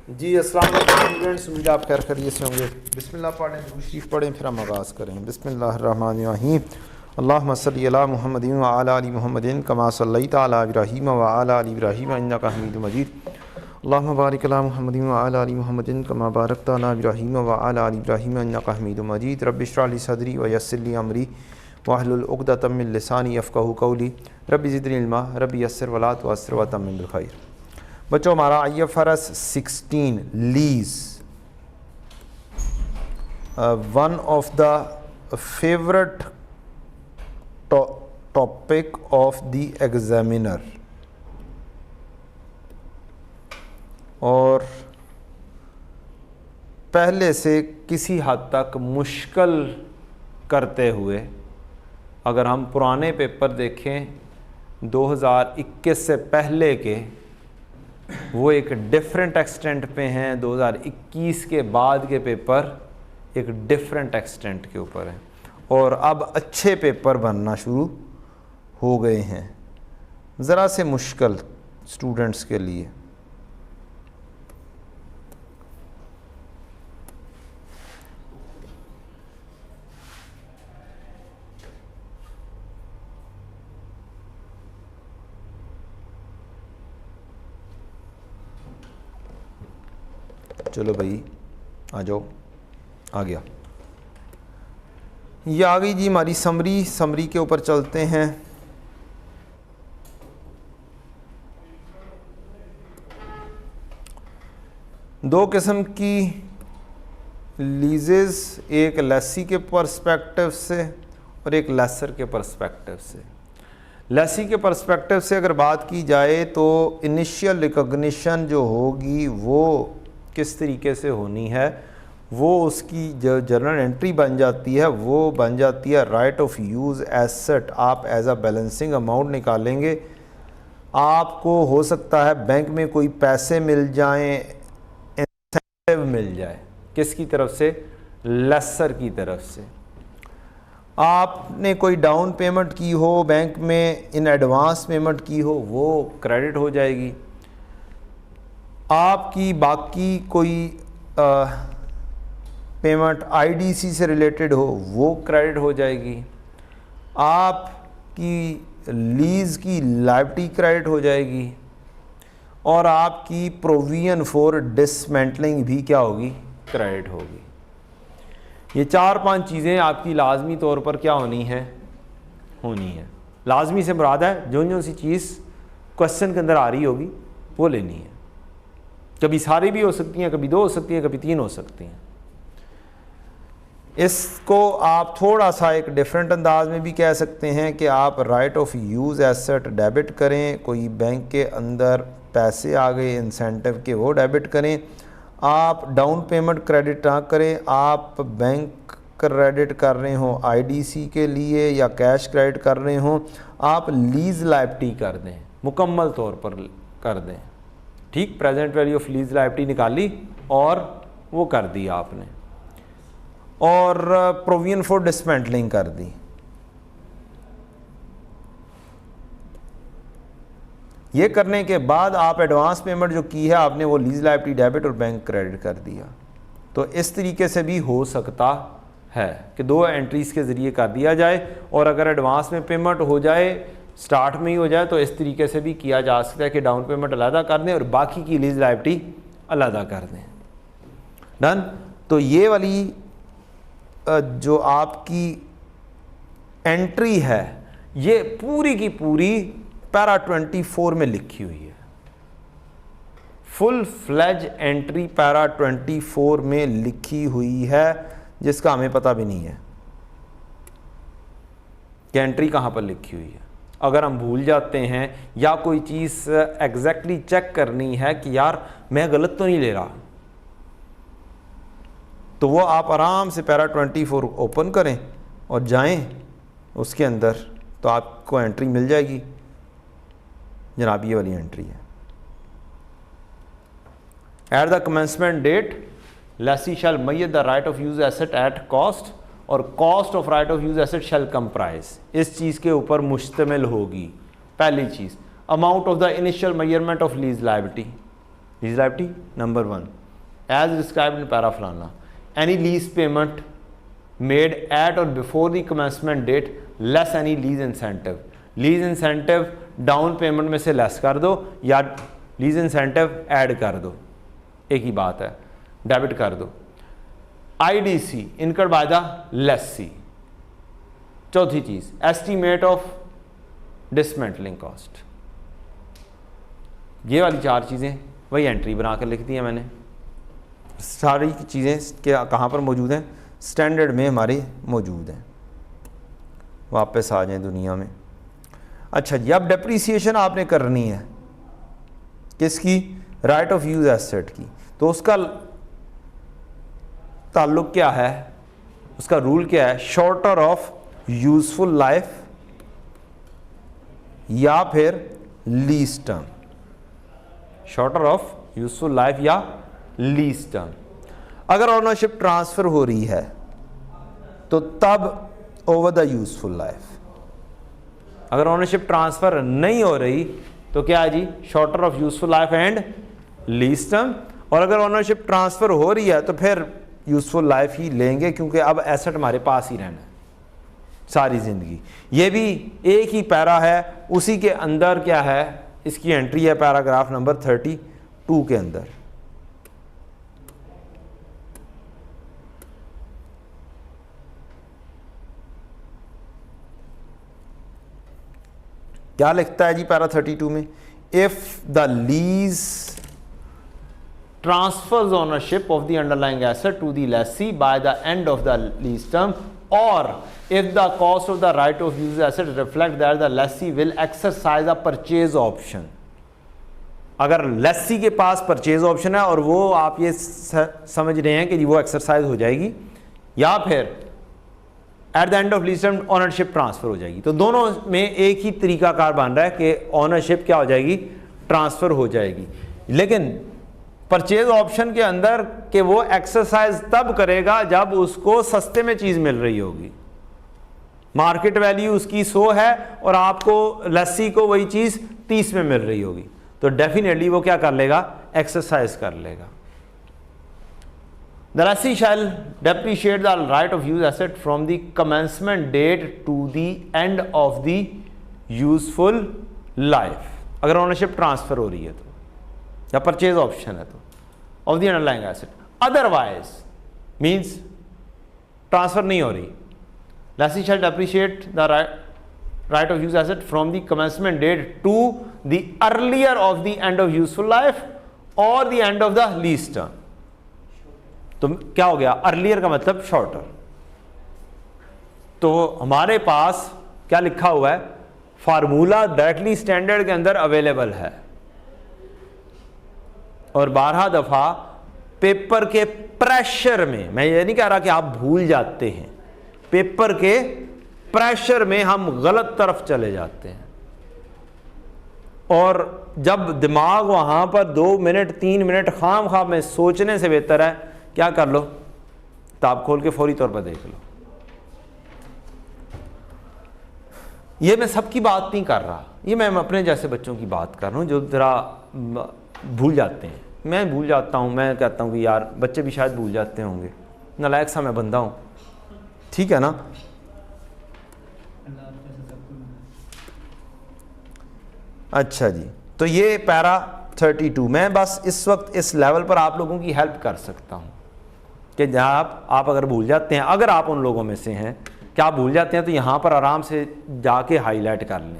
जी अस्सलाम वालेकुम स्टूडेंट्स, उम्मीद आप खैर खैरियत से होंगे। बिस्मिल्लाह पढ़ें, दुरूद शरीफ पढ़ें, फिर हम आगाज़ करें। बिस्मिल्लाहिर्रहमानिर्रहीम। अल्लाहुम्मा सल्लि अला मुहम्मदिन व अला आलि मुहम्मदिन कमा सल्लैता अला इब्राहीम व अला आलि इब्राहीम इन्नका हमीदुम मजीद। अल्लाहुम्मा बारिक अला मुहम्मदिन व अला आलि मुहम्मदिन कमा बारकता अला इब्राहीम व अला आलि इब्राहीम इन्नका हमीदुम मजीद। रब्बि इश्रह ली सदरी व यस्सिर ली अमरी वहलुल उक़दतम मिन लिसानी यफ़क़हू क़ौली रब्बि ज़िदनी इल्मा रब्बि यस्सिर वला तुअस्सिर व तम्मिम बिल खैर। बच्चों, हमारा IFRS 16 lease one of the favourite topic of the examiner, और पहले से किसी हद तक मुश्किल करते हुए, अगर हम पुराने पेपर देखें 2021 से पहले के, वो एक डिफरेंट एक्सटेंट पे हैं। 2021 के बाद के पेपर एक डिफरेंट एक्सटेंट के ऊपर हैं, और अब अच्छे पेपर बनना शुरू हो गए हैं, ज़रा से मुश्किल स्टूडेंट्स के लिए। चलो भाई आ जाओ, आ गया, ये आ गई जी हमारी समरी के ऊपर चलते हैं। दो किस्म की लीजेस, एक लेसी के पर्सपेक्टिव से और एक लेसर के पर्सपेक्टिव से। लेसी के पर्सपेक्टिव से अगर बात की जाए तो इनिशियल रिकॉग्निशन जो होगी वो किस तरीके से होनी है, वो उसकी जो जर्नल एंट्री बन जाती है वो बन जाती है राइट ऑफ यूज़ एसेट। आप एज अ बैलेंसिंग अमाउंट निकालेंगे, आपको हो सकता है बैंक में कोई पैसे मिल जाएं, इंसेंटिव मिल जाए, किसकी तरफ से? लेसर की तरफ से। आपने कोई डाउन पेमेंट की हो बैंक में, इन एडवांस पेमेंट की हो, वो क्रेडिट हो जाएगी। आपकी बाकी कोई पेमेंट IDC से रिलेटेड हो, वो क्रेडिट हो जाएगी। आपकी लीज़ की लायबिलिटी क्रेडिट हो जाएगी, और आपकी प्रोविजन फॉर डिसमेंटलिंग भी क्या होगी? क्रेडिट होगी। ये 4-5 चीज़ें आपकी लाजमी तौर पर क्या होनी है? लाजमी से मुराद है जो सी चीज़ क्वेश्चन के अंदर आ रही होगी वो लेनी है। कभी सारी भी हो सकती हैं, कभी 2 हो सकती हैं, कभी 3 हो सकती हैं। इसको आप थोड़ा सा एक डिफरेंट अंदाज में भी कह सकते हैं कि आप right of use asset debit करें। कोई बैंक के अंदर पैसे आ गए इंसेंटिव के, वो डेबिट करें। आप डाउन पेमेंट क्रेडिट ना करें, आप बैंक क्रेडिट कर रहे हों IDC के लिए या कैश क्रेडिट कर रहे हों, आप लीज़ लायबिलिटी कर दें, मुकम्मल तौर पर कर दें। ठीक, present value of lease liability निकाली और वो कर दी आपने, और प्रोविजन फॉर डिसमेंटलिंग कर दी। ये करने के बाद आप एडवांस पेमेंट जो की है आपने, वो लीज लायबिलिटी डेबिट और बैंक क्रेडिट कर दिया। तो इस तरीके से भी हो सकता है कि 2 एंट्रीज के ज़रिए कर दिया जाए, और अगर एडवांस में पेमेंट हो जाए, स्टार्ट में ही हो जाए, तो इस तरीके से भी किया जा सकता है कि डाउन पेमेंट अलहदा कर दें और बाकी की लीज लायबिलिटी अलहदा कर दें। डन। तो ये वाली जो आपकी एंट्री है ये पूरी की पूरी पैरा 24 में लिखी हुई है। फुल फ्लेज एंट्री पैरा 24 में लिखी हुई है, जिसका हमें पता भी नहीं है कि एंट्री कहाँ पर लिखी हुई है। अगर हम भूल जाते हैं या कोई चीज़ एग्जैक्टली चेक करनी है कि यार मैं गलत तो नहीं ले रहा, तो वो आप आराम से पैरा 24 ओपन करें और जाएं उसके अंदर, तो आपको एंट्री मिल जाएगी। जनाब ये वाली एंट्री है। At the commencement date lessee shall मय्यत the right of use asset at cost, और cost of right of use asset shall comprise, इस चीज़ के ऊपर मुश्तमिल होगी। पहली चीज़, amount of the initial measurement of lease liability, lease liability number 1 as described in para फलाना, any lease payment made at or before the commencement date less any lease incentive. Lease incentive down payment में से less कर दो या lease incentive add कर दो, एक ही बात है, डेबिट कर दो। IDC incurred by the Lesi. चौथी चीज एस्टीमेट ऑफ डिसमेंटलिंग कॉस्ट। ये वाली 4 चीज़ें वही एंट्री बना कर लिख दी है मैंने। सारी चीज़ें कहाँ पर मौजूद हैं? स्टैंडर्ड में हमारे मौजूद हैं। वापस आ जाएं दुनिया में। अच्छा जी, अब डेप्रीसिएशन आपने करनी है किसकी? राइट ऑफ यूज एसेट की। तो उसका ताल्लुक क्या है, उसका रूल क्या है? शॉर्टर ऑफ यूजफुल लाइफ या फिर lease term. Shorter of useful life या लीज टर्म। अगर ओनरशिप ट्रांसफर हो रही है तो तब ओवर द यूजफुल लाइफ। अगर ओनरशिप ट्रांसफर नहीं हो रही तो क्या है जी? Shorter of useful life and lease term. और अगर ओनरशिप ट्रांसफर हो रही है तो फिर यूजफुल लाइफ ही लेंगे, क्योंकि अब एसेट हमारे पास ही रहना है सारी जिंदगी। ये भी एक ही पैरा है, उसी के अंदर क्या है, इसकी एंट्री है पैराग्राफ नंबर 32 के अंदर। क्या लिखता है जी पैरा 32 में? If the lease transfers ownership of the underlying asset to the lessee by the end of the lease term, और if the cost of the right of use asset reflect that the lessee will exercise a purchase option। अगर लेसी के पास purchase option है और वो आप ये समझ रहे हैं कि वो एक्सरसाइज हो जाएगी, या फिर at the end of lease term ownership transfer हो जाएगी, तो दोनों में एक ही तरीकाकार बन रहा है कि ओनरशिप क्या हो जाएगी? ट्रांसफर हो जाएगी। लेकिन परचेज ऑप्शन के अंदर कि वो एक्सरसाइज तब करेगा जब उसको सस्ते में चीज़ मिल रही होगी। मार्केट वैल्यू उसकी 100 है और आपको लस्सी को वही चीज़ 30 में मिल रही होगी, तो डेफिनेटली वो क्या कर लेगा? एक्सरसाइज कर लेगा। The lessee shall depreciate the right of use asset from the commencement date to the end of the useful life. अगर ओनरशिप ट्रांसफर हो रही है तो, या परचेज ऑप्शन है तो, of the underlying asset. Otherwise means transfer नहीं हो रही, lessee shall depreciate the right of use asset from the commencement date to the earlier of the end of useful life or the end of the lease term। तो क्या हो गया? Earlier का मतलब shorter. तो हमारे पास क्या लिखा हुआ है? फार्मूला डायरेक्टली स्टैंडर्ड के अंदर अवेलेबल है, और 12 दफा पेपर के प्रेशर में, मैं ये नहीं कह रहा कि आप भूल जाते हैं, पेपर के प्रेशर में हम गलत तरफ चले जाते हैं, और जब दिमाग वहां पर 2 मिनट 3 मिनट खाम खाम में सोचने से बेहतर है क्या कर लो? किताब खोल के फौरी तौर पर देख लो। ये मैं सबकी बात नहीं कर रहा, ये मैं अपने जैसे बच्चों की बात कर रहा हूँ जो जरा भूल जाते हैं। मैं भूल जाता हूँ, मैं कहता हूँ कि यार बच्चे भी शायद भूल जाते होंगे, नालायक सा मैं बंदा हूँ, ठीक है ना। अच्छा जी, तो ये पैरा 32 मैं बस इस वक्त इस लेवल पर आप लोगों की हेल्प कर सकता हूँ कि जहाँ आप अगर भूल जाते हैं, अगर आप उन लोगों में से हैं कि आप भूल जाते हैं, तो यहाँ पर आराम से जाके हाईलाइट कर लें।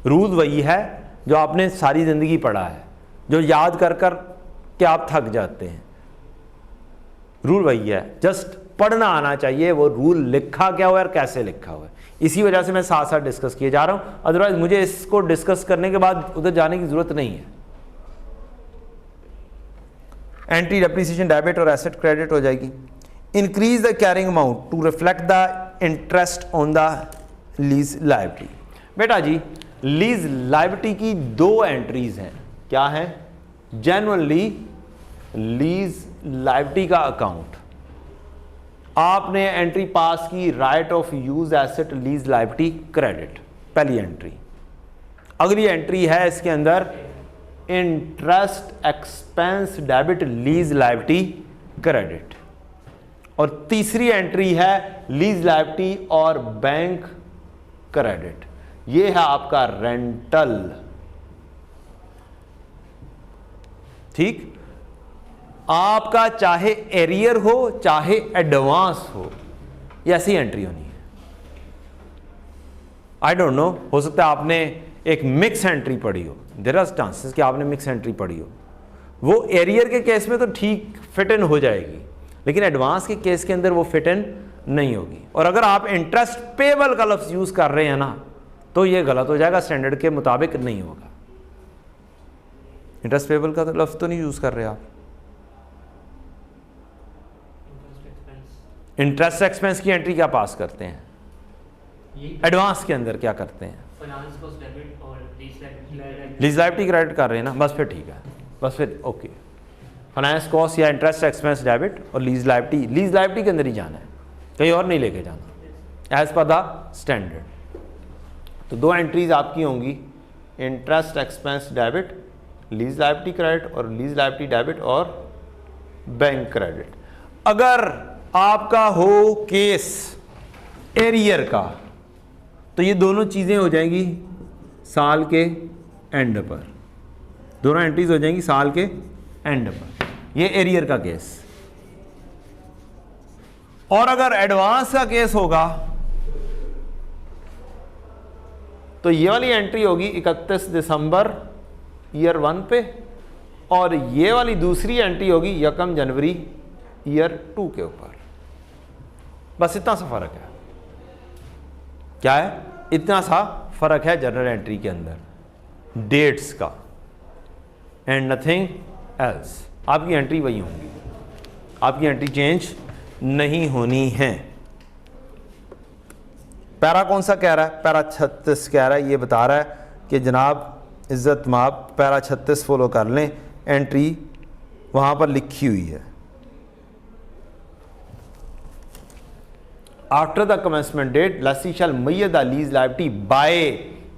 रूल वही है जो आपने सारी ज़िंदगी पढ़ा है, जो याद कर कर के आप थक जाते हैं। रूल वही है, जस्ट पढ़ना आना चाहिए वो रूल लिखा क्या हुआ है और कैसे लिखा हुआ है। इसी वजह से मैं साथ साथ डिस्कस किए जा रहा हूँ, अदरवाइज मुझे इसको डिस्कस करने के बाद उधर जाने की ज़रूरत नहीं है। एंट्री डेप्रिसिएशन डेबिट और एसेट क्रेडिट हो जाएगी। Increase the carrying amount to reflect the interest on the lease liability. बेटा जी, लीज लायबिलिटी की 2 एंट्रीज हैं। क्या है? जेन्युइनली लीज लायबिलिटी का अकाउंट आपने एंट्री पास की, right of use asset lease liability credit, पहली एंट्री। अगली एंट्री है इसके अंदर interest expense debit lease liability credit. और तीसरी एंट्री है लीज लायबिलिटी और बैंक क्रेडिट। ये है आपका रेंटल। ठीक, आपका चाहे एरियर हो चाहे एडवांस हो, ये ऐसी एंट्री होनी है। आई डोंट नो, हो सकता है आपने एक मिक्स एंट्री पढ़ी हो, देयर आर चांसेस कि आपने मिक्स एंट्री पढ़ी हो। वो एरियर के केस में तो ठीक फिट इन हो जाएगी, लेकिन एडवांस के केस के अंदर वो फिट इन नहीं होगी। और अगर आप इंटरेस्ट पेबल का लफ्ज यूज कर रहे हैं ना, तो ये गलत हो जाएगा, स्टैंडर्ड के मुताबिक नहीं होगा। इंटरेस्ट पेबल का तो लफ्ज तो नहीं यूज कर रहे आप। इंटरेस्ट एक्सपेंस की एंट्री क्या पास करते हैं, एडवांस के अंदर क्या करते हैं, लीज लायबिलिटी क्रेडिट कर रहे हैं ना, बस फिर ठीक है, बस फिर ओके। फाइनेंस कॉस्ट या इंटरेस्ट एक्सपेंस डेबिट और लीज लायबिलिटी के अंदर ही जाना है, कहीं और नहीं लेके जाना, एज पर द स्टैंडर्ड। तो दो एंट्रीज आपकी होंगी, interest expense debit, lease liability credit, और लीज लायबिलिटी डेबिट और बैंक क्रेडिट। अगर आपका हो केस एरियर का, तो ये दोनों चीज़ें हो जाएंगी साल के एंड पर, दोनों एंट्रीज हो जाएंगी साल के एंड पर, ये एरियर का केस। और अगर एडवांस का केस होगा तो ये वाली एंट्री होगी 31 दिसंबर ईयर 1 पे, और ये वाली दूसरी एंट्री होगी 1 जनवरी ईयर 2 के ऊपर। बस इतना सा फर्क है। क्या है? इतना सा फर्क है जर्नल एंट्री के अंदर डेट्स का, एंड नथिंग एल्स। आपकी एंट्री वही होंगी, आपकी एंट्री चेंज नहीं होनी है। पैरा कौन सा कह रहा है? पैरा 36 कह रहा है, ये बता रहा है कि जनाब इज्जत माप पैरा 36 फॉलो कर लें, एंट्री वहां पर लिखी हुई है। After the commencement date, lessee shall measure the lease liability by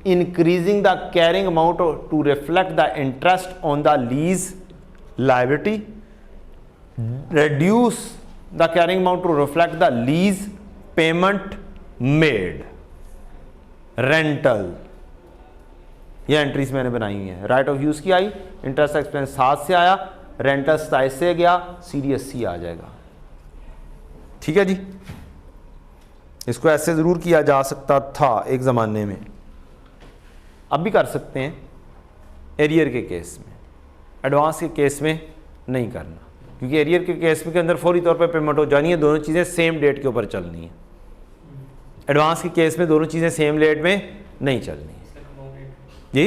increasing the carrying amount to reflect the interest on the lease liability, reduce the carrying amount to reflect the lease payment made, rental। ये entries मैंने बनाई हुई है। Right of use की आई, interest expense 7 से आया, rental 27 से गया, CDSC आ जाएगा। ठीक है जी, इसको ऐसे ज़रूर किया जा सकता था एक ज़माने में, अब भी कर सकते हैं एरियर के केस में, एडवांस के केस में नहीं करना, क्योंकि एरियर के केस में के अंदर फौरी तौर पे पेमेंट हो जानी है, दोनों चीज़ें सेम डेट के ऊपर चलनी है। एडवांस के केस में दोनों चीज़ें सेम डेट में नहीं चलनी है जी।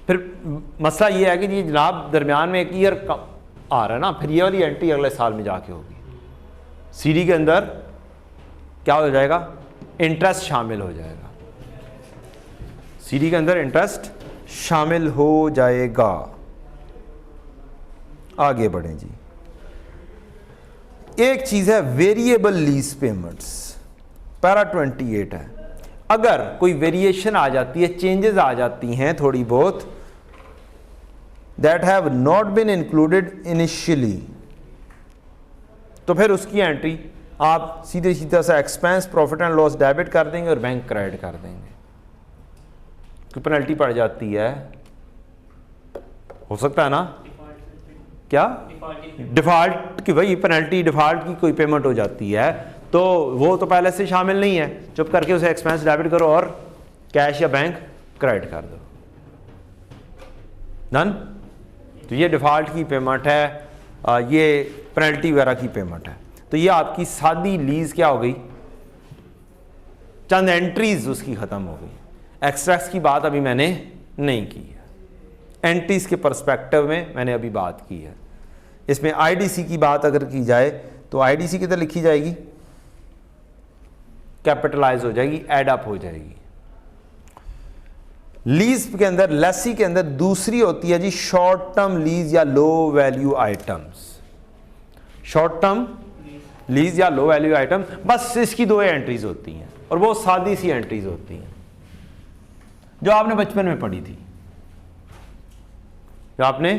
फिर मसला ये है कि जी जनाब दरमियान में एक ईयर आ रहा है ना, फिर ये वाली एंट्री अगले साल में जाके होगी। CD के अंदर क्या हो जाएगा? इंटरेस्ट शामिल हो जाएगा, CD के अंदर इंटरेस्ट शामिल हो जाएगा। आगे बढ़ें जी। एक चीज है वेरिएबल लीज पेमेंट्स, पैरा 28 है। अगर कोई वेरिएशन आ जाती है, चेंजेस आ जाती हैं थोड़ी बहुत, that have not been included initially, तो फिर उसकी एंट्री आप सीधे सीधा सा expense profit and loss debit कर देंगे और बैंक क्रेडिट कर देंगे। कोई पेनल्टी पड़ जाती है, हो सकता है ना, क्या डिफॉल्ट की, भाई पेनल्टी डिफॉल्ट की कोई पेमेंट हो जाती है, तो वो तो पहले से शामिल नहीं है, चुप करके उसे एक्सपेंस डेबिट करो और कैश या बैंक क्रेडिट कर दो, डन। तो ये डिफॉल्ट की पेमेंट है, ये पेनल्टी वगैरह की पेमेंट है। तो ये आपकी सादी लीज क्या हो गई, चंद एंट्रीज उसकी खत्म हो गई। एक्सट्रैक्ट्स की बात अभी मैंने नहीं की है, एंट्रीज के पर्सपेक्टिव में मैंने अभी बात की है। इसमें IDC की बात अगर की जाए तो IDC किधर लिखी जाएगी? कैपिटलाइज हो जाएगी, एड अप हो जाएगी। लीज के अंदर, लेसी के अंदर दूसरी होती है जी शॉर्ट टर्म लीज या low value items. Short term lease या लो वैल्यू आइटम, बस इसकी दो एंट्रीज होती हैं और वो सादी सी एंट्रीज होती हैं जो आपने बचपन में पढ़ी थी। जो आपने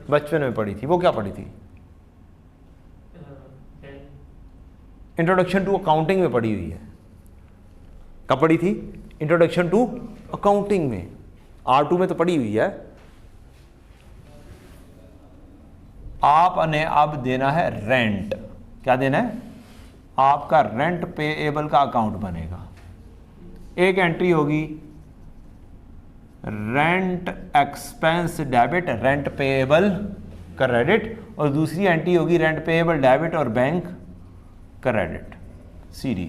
बचपन में पढ़ी थी, वो क्या पढ़ी थी? इंट्रोडक्शन टू अकाउंटिंग में पढ़ी हुई है। कब पढ़ी थी? इंट्रोडक्शन टू अकाउंटिंग में, R2 में तो पढ़ी हुई है। आपने अब देना है रेंट। क्या देना है? आपका रेंट पेएबल का अकाउंट बनेगा। एक एंट्री होगी rent expense debit, rent payable credit, और दूसरी एंट्री होगी रेंट पेएबल डेबिट और बैंक क्रेडिट, CD।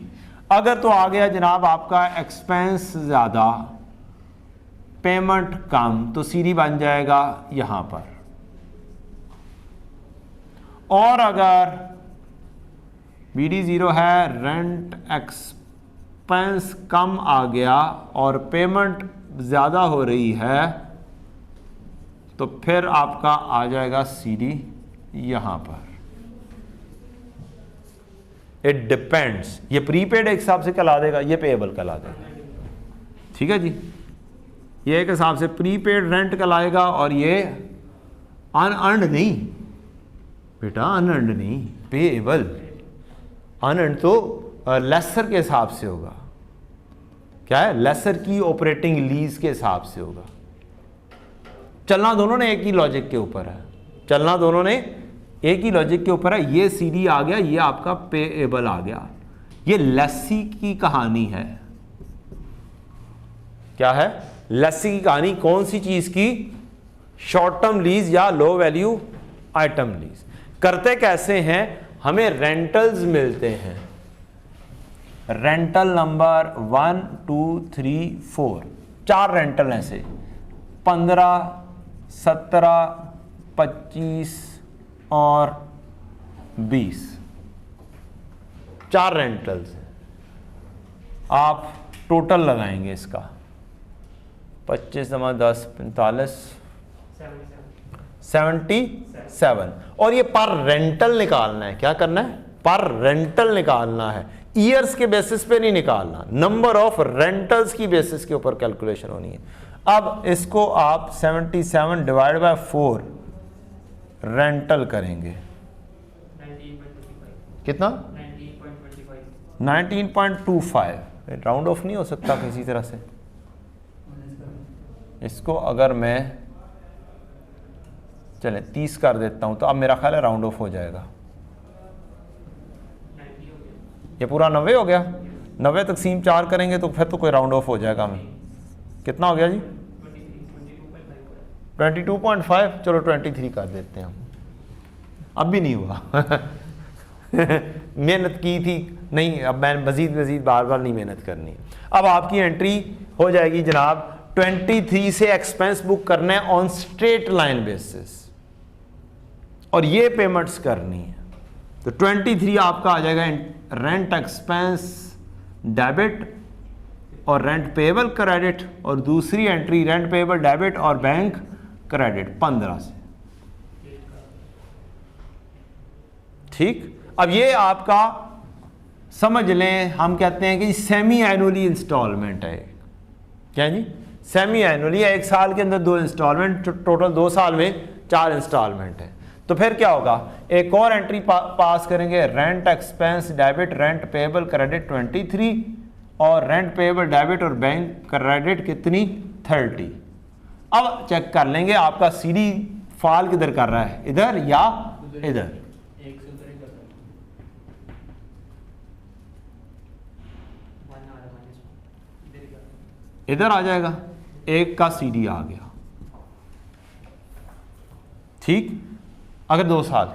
अगर तो आ गया जनाब आपका एक्सपेंस ज़्यादा पेमेंट कम, तो CD बन जाएगा यहां पर। और अगर BD 0 है, रेंट एक्सपेंस कम आ गया और पेमेंट ज़्यादा हो रही है, तो फिर आपका आ जाएगा CD यहां पर। इट डिपेंड्स, ये प्रीपेड एक हिसाब से कहला देगा, ये पेएबल कहला देगा। ठीक है जी, ये एक हिसाब से प्रीपेड रेंट कहलाएगा, और ये अनअर्न्ड नहीं बेटा, अनअर्न्ड नहीं, पेएबल। अनअर्न्ड तो लेसर के हिसाब से होगा। क्या है? लेसर की ऑपरेटिंग लीज के हिसाब से होगा। चलना दोनों ने एक ही लॉजिक के ऊपर है, चलना दोनों ने एक ही लॉजिक के ऊपर है। ये CD आ गया, ये आपका पेएबल आ गया। ये लेसी की कहानी है। क्या है? लेसी की कहानी। कौन सी चीज की? शॉर्ट टर्म लीज या लो वैल्यू आइटम लीज। करते कैसे हैं? हमें रेंटल्स मिलते हैं, रेंटल नंबर 1 2 3 4, 4 रेंटल ऐसे 15 17 25 और 20, 4 रेंटल्स। आप टोटल लगाएंगे इसका 25 जमा 10 45 77, और ये पर रेंटल निकालना है। क्या करना है? पर रेंटल निकालना है। ईयर्स के बेसिस पे नहीं निकालना, नंबर ऑफ रेंटल्स की बेसिस के ऊपर कैलकुलेशन होनी है। अब इसको आप 77 डिवाइड बाय 4 रेंटल करेंगे, कितना? 19.25। राउंड ऑफ नहीं हो सकता किसी तरह से? इसको अगर मैं चले 30 कर देता हूं, तो अब मेरा ख्याल है राउंड ऑफ हो जाएगा। ये पूरा 90 हो गया। 90 तकसीम 4 करेंगे तो फिर तो कोई राउंड ऑफ हो जाएगा हमें। कितना हो गया जी? 22.5। चलो 23 कर देते हैं हम। अब भी नहीं हुआ मेहनत की थी नहीं, अब मैं मजीद बार बार नहीं मेहनत करनी। अब आपकी एंट्री हो जाएगी जनाब 23 से एक्सपेंस बुक करना है ऑन स्ट्रेट लाइन बेसिस, और ये पेमेंट्स करनी है। तो 23 आपका आ जाएगा रेंट एक्सपेंस डेबिट और रेंट पेएबल क्रेडिट, और दूसरी एंट्री रेंट पेएबल डेबिट और बैंक क्रेडिट 15 से। ठीक, अब ये आपका समझ लें, हम कहते हैं कि सेमी एनुअली इंस्टॉलमेंट है। क्या जी? सेमी एनुअली है, 1 साल के अंदर 2 इंस्टॉलमेंट, टोटल 2 साल में 4 इंस्टॉलमेंट है। तो फिर क्या होगा? एक और एंट्री पास करेंगे, rent expense debit rent payable credit 23, और रेंट पेएबल डेबिट और बैंक क्रेडिट कितनी? 30। अब चेक कर लेंगे आपका CD फॉल किधर कर रहा है, इधर या इधर? इधर आ जाएगा, 1 का CD आ गया। ठीक, अगर 2 साल,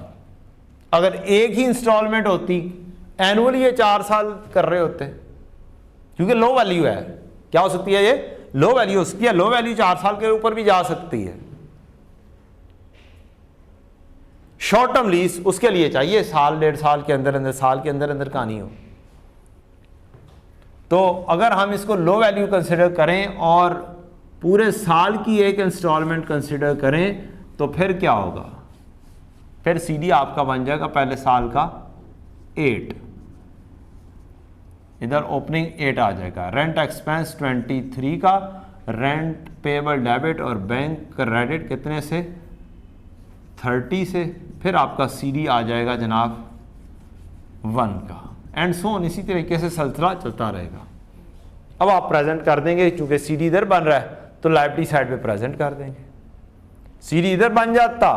अगर एक ही इंस्टॉलमेंट होती, एनुअली ये 4 साल कर रहे होते, क्योंकि लो वैल्यू है। क्या हो सकती है? ये लो वैल्यू हो सकती है। लो वैल्यू 4 साल के ऊपर भी जा सकती है। शॉर्ट टर्म लीज उसके लिए चाहिए साल 1.5 साल के अंदर अंदर, साल के अंदर अंदर कहानी हो। तो अगर हम इसको लो वैल्यू कंसिडर करें और पूरे साल की एक इंस्टॉलमेंट कंसिडर करें, तो फिर क्या होगा? फिर CD आपका बन जाएगा पहले साल का 8, इधर ओपनिंग 8 आ जाएगा। रेंट एक्सपेंस 23 का, रेंट पेएबल डेबिट और बैंक क्रेडिट कितने से? 30 से, फिर आपका CD आ जाएगा जनाब 1 का, एंड सो ऑन, इसी तरीके से सिलसिला चलता रहेगा। अब आप प्रेजेंट कर देंगे, चूंकि CD इधर बन रहा है तो लायबिलिटी साइड पे प्रेजेंट कर देंगे। CD इधर बन जाता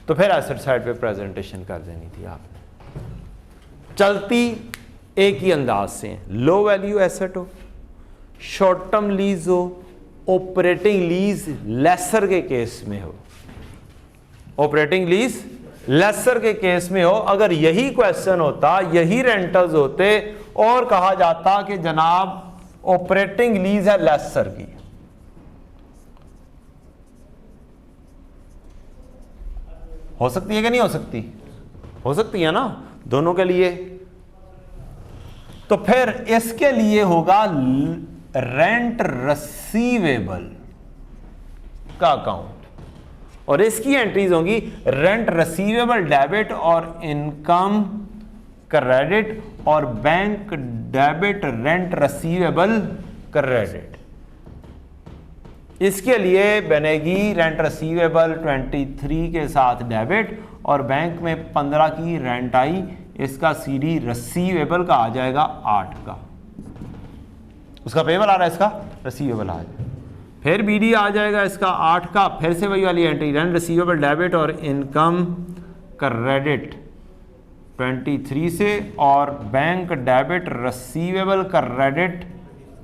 तो फिर एसेट साइड पे प्रेजेंटेशन कर देनी थी आपने। चलती एक ही अंदाज से, लो वैल्यू एसेट हो, शॉर्ट टर्म लीज हो, ऑपरेटिंग लीज लेसर के केस में हो, ऑपरेटिंग लीज लेसर के केस में हो। अगर यही क्वेश्चन होता, यही रेंटल्स होते और कहा जाता कि जनाब ऑपरेटिंग लीज है लेसर की, हो सकती है कि नहीं हो सकती? हो सकती है ना, दोनों के लिए। तो फिर इसके लिए होगा रेंट रसीवेबल का अकाउंट, और इसकी एंट्रीज होंगी रेंट रसीवेबल डेबिट और इनकम क्रेडिट और बैंक डेबिट रेंट रसीवेबल क्रेडिट। इसके लिए बनेगी रेंट रसीवेबल 23 के साथ डेबिट और बैंक में 15 की रेंट आई, इसका CD रसीवेबल का आ जाएगा 8 का, उसका पेबल आ रहा है, इसका रसीवेबल आ जाएगा। फिर BD आ जाएगा इसका 8 का, फिर से वही वाली एंट्री रेंट रसीवेबल डेबिट और इनकम क्रेडिट 23 से और बैंक डेबिट रसीवेबल क्रेडिट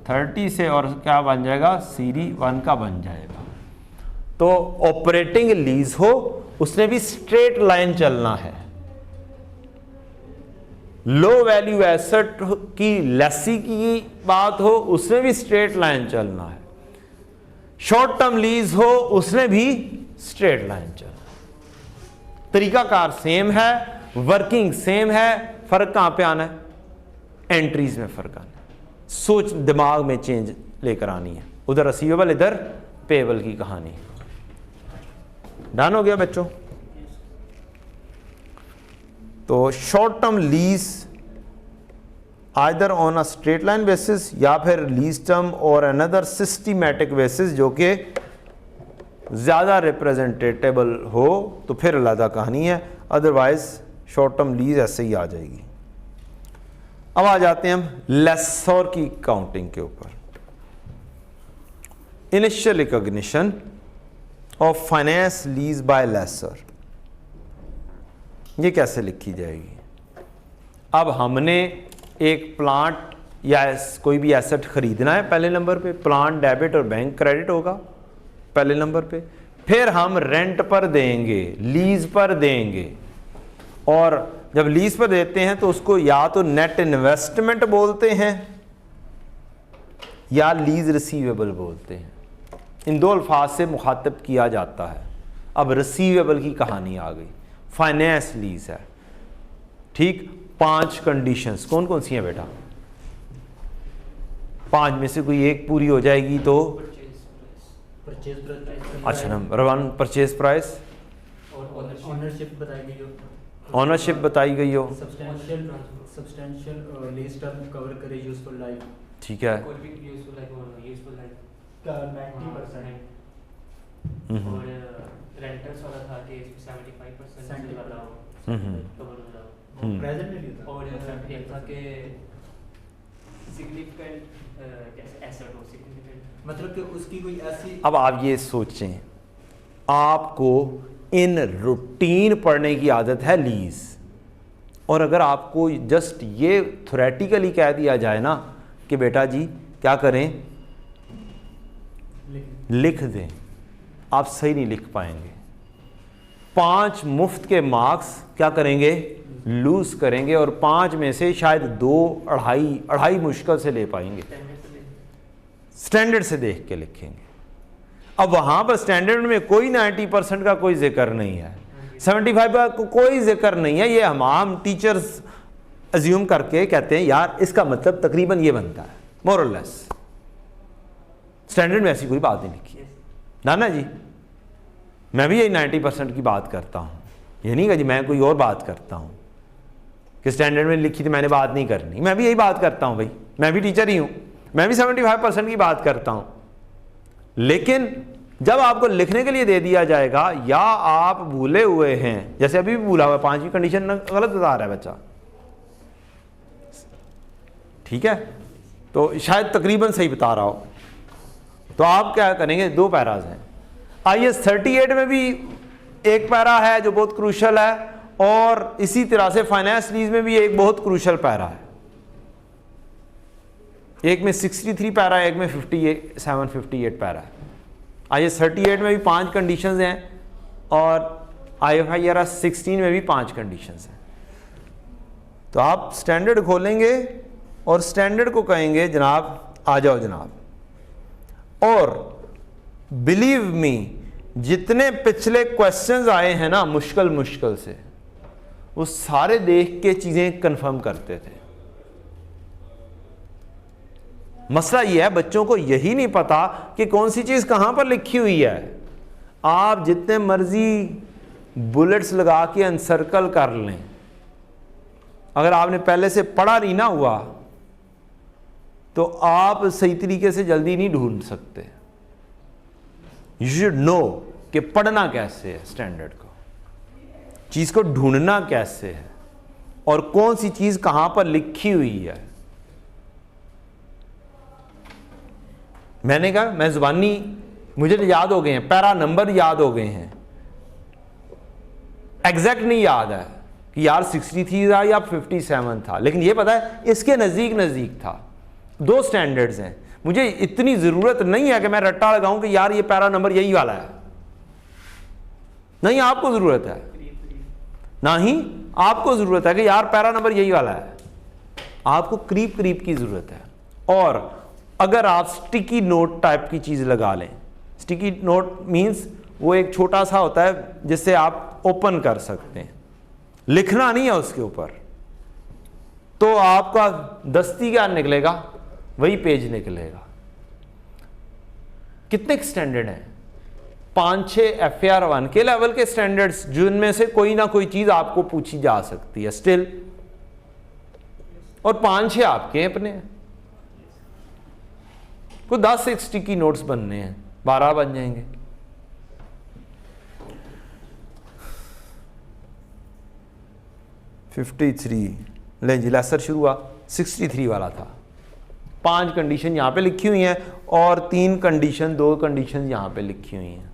30 से, और क्या बन जाएगा? CD 1 का बन जाएगा। तो ऑपरेटिंग लीज हो, उसने भी स्ट्रेट लाइन चलना है। लो वैल्यू एसेट की लेसी की बात हो, उसमें भी स्ट्रेट लाइन चलना है। शॉर्ट टर्म लीज हो, उसने भी स्ट्रेट लाइन चलना। तरीकाकार सेम है, वर्किंग सेम है, फर्क कहां पे आना है? एंट्रीज में फर्क आना है। सोच दिमाग में चेंज लेकर आनी है, उधर रिसीवेबल इधर पेबल की कहानी। डन हो गया बच्चों? तो short term lease either on a straight line basis या फिर लीज टर्म और अनदर सिस्टमैटिक बेसिस जो कि ज़्यादा रिप्रेजेंटेबल हो तो फिर अलग कहानी है, अदरवाइज शॉर्ट टर्म लीज ऐसे ही आ जाएगी। अब आ जाते हैं हम लेसर की काउंटिंग के ऊपर। Initial recognition of finance lease by lessor, ये कैसे लिखी जाएगी? अब हमने एक प्लांट या कोई भी एसेट खरीदना है, पहले नंबर पे प्लांट डेबिट और बैंक क्रेडिट होगा पहले नंबर पे, फिर हम रेंट पर देंगे, लीज पर देंगे, और जब लीज पर देते हैं तो उसको या तो नेट इन्वेस्टमेंट बोलते हैं या लीज रिसीवेबल बोलते हैं। इन दो अल्फाज से मुखातब किया जाता है। अब रिसीवेबल की कहानी आ गई, फाइनेंस लीज है, ठीक। 5 कंडीशंस कौन कौन सी हैं बेटा? 5 में से कोई एक पूरी हो जाएगी तो अच्छा, नंबर 1 परचेज प्राइस, ऑनरशिप बताई गई हो, ऑनरशिप बताई गई हो, सब्सटेंशियल लीज टर्म कवर करे यूजफुल लाइफ, ठीक है, कोई भी यूजफुल लाइफ और यूजफुल लाइफ का 90% और रेंटल्स वाला था कि 75% से वाला हो कवर हो रहा हो, प्रेजेंट में भी था, और एक था कि सिग्निफिकेंट जैसे एसेट हो, सिग्निफिकेंट मतलब कि उसकी कोई ऐसी। अब आप ये सोचें, आपको इन रूटीन पढ़ने की आदत है लीज, और अगर आपको जस्ट ये थ्योरेटिकली कह दिया जाए ना कि बेटा जी क्या करें, लिख दें, आप सही नहीं लिख पाएंगे। 5 मुफ्त के मार्क्स क्या करेंगे? लूज करेंगे, और 5 में से शायद 2 अढ़ाई मुश्किल से ले पाएंगे, स्टैंडर्ड से देख के लिखेंगे। अब वहां पर स्टैंडर्ड में कोई 90% का कोई जिक्र नहीं है, 75 का कोई जिक्र नहीं है। ये हम टीचर्स अज्यूम करके कहते हैं यार इसका मतलब तकरीबन ये बनता है, मोर और लेस। स्टैंडर्ड में ऐसी कोई बात नहीं लिखी है ना जी। मैं भी यही 90% की बात करता हूँ, ये नहीं कि जी मैं कोई और बात करता हूँ कि स्टैंडर्ड में लिखी थी मैंने बात नहीं करनी। मैं भी यही बात करता हूँ भाई, मैं भी टीचर ही हूँ, मैं भी 75% की बात करता हूँ। लेकिन जब आपको लिखने के लिए दे दिया जाएगा या आप भूले हुए हैं, जैसे अभी भी भूला हुआ है, 5वीं कंडीशन गलत बता रहा है बच्चा, ठीक है, तो शायद तकरीबन सही बता रहा हो, तो आप क्या करेंगे, 2 पैराज हैं। IAS 38 में भी एक पैरा है जो बहुत क्रूशल है, और इसी तरह से फाइनेंस लीज में भी एक बहुत क्रूशल पैरा है। एक में 63 पैरा है, एक में 58 पैरा है। IAS 38 में भी 5 कंडीशंस हैं और IFRS 16 में भी 5 कंडीशंस हैं। तो आप स्टैंडर्ड खोलेंगे और स्टैंडर्ड को कहेंगे जनाब आ जाओ जनाब, और बिलीव मी जितने पिछले क्वेश्चंस आए हैं ना मुश्किल से, वो सारे देख के चीजें कंफर्म करते थे। मसला यह है बच्चों को यही नहीं पता कि कौन सी चीज कहां पर लिखी हुई है। आप जितने मर्जी बुलेट्स लगा के अनसर्कल कर लें, अगर आपने पहले से पढ़ा नहीं ना हुआ तो आप सही तरीके से जल्दी नहीं ढूंढ सकते। यू शुड नो कि पढ़ना कैसे है, स्टैंडर्ड को, चीज को ढूंढना कैसे है, और कौन सी चीज कहां पर लिखी हुई है। मैंने कहा मैं जुबानी, मुझे तो याद हो गए हैं, पैरा नंबर याद हो गए हैं, एग्जैक्ट नहीं याद है कि यार 63 था या 57 था, लेकिन ये पता है इसके नजदीक था। 2 स्टैंडर्ड्स हैं, मुझे इतनी जरूरत नहीं है कि मैं रट्टा लगाऊं कि यार ये पैरा नंबर यही वाला है, नहीं आपको जरूरत है, ना ही आपको जरूरत है कि यार पैरा नंबर यही वाला है, आपको करीब की जरूरत है। और अगर आप स्टिकी नोट टाइप की चीज लगा लें, स्टिकी नोट मींस वो एक छोटा सा होता है जिससे आप ओपन कर सकते हैं, लिखना नहीं है उसके ऊपर, तो आपका दस्ती क्या निकलेगा, वही पेज निकलेगा। कितने स्टैंडर्ड हैं, 5-6 FAR1 के लेवल के स्टैंडर्ड्स, जिनमें से कोई ना कोई चीज आपको पूछी जा सकती है स्टिल, और 5-6 आपके अपने हैं। को 10 स्टिकी नोट्स बनने हैं, 12 बन जाएंगे। ले जी लेसर शुरू हुआ, 63 वाला था। 5 कंडीशन यहां पे लिखी हुई हैं और 2 कंडीशन यहां पे लिखी हुई हैं,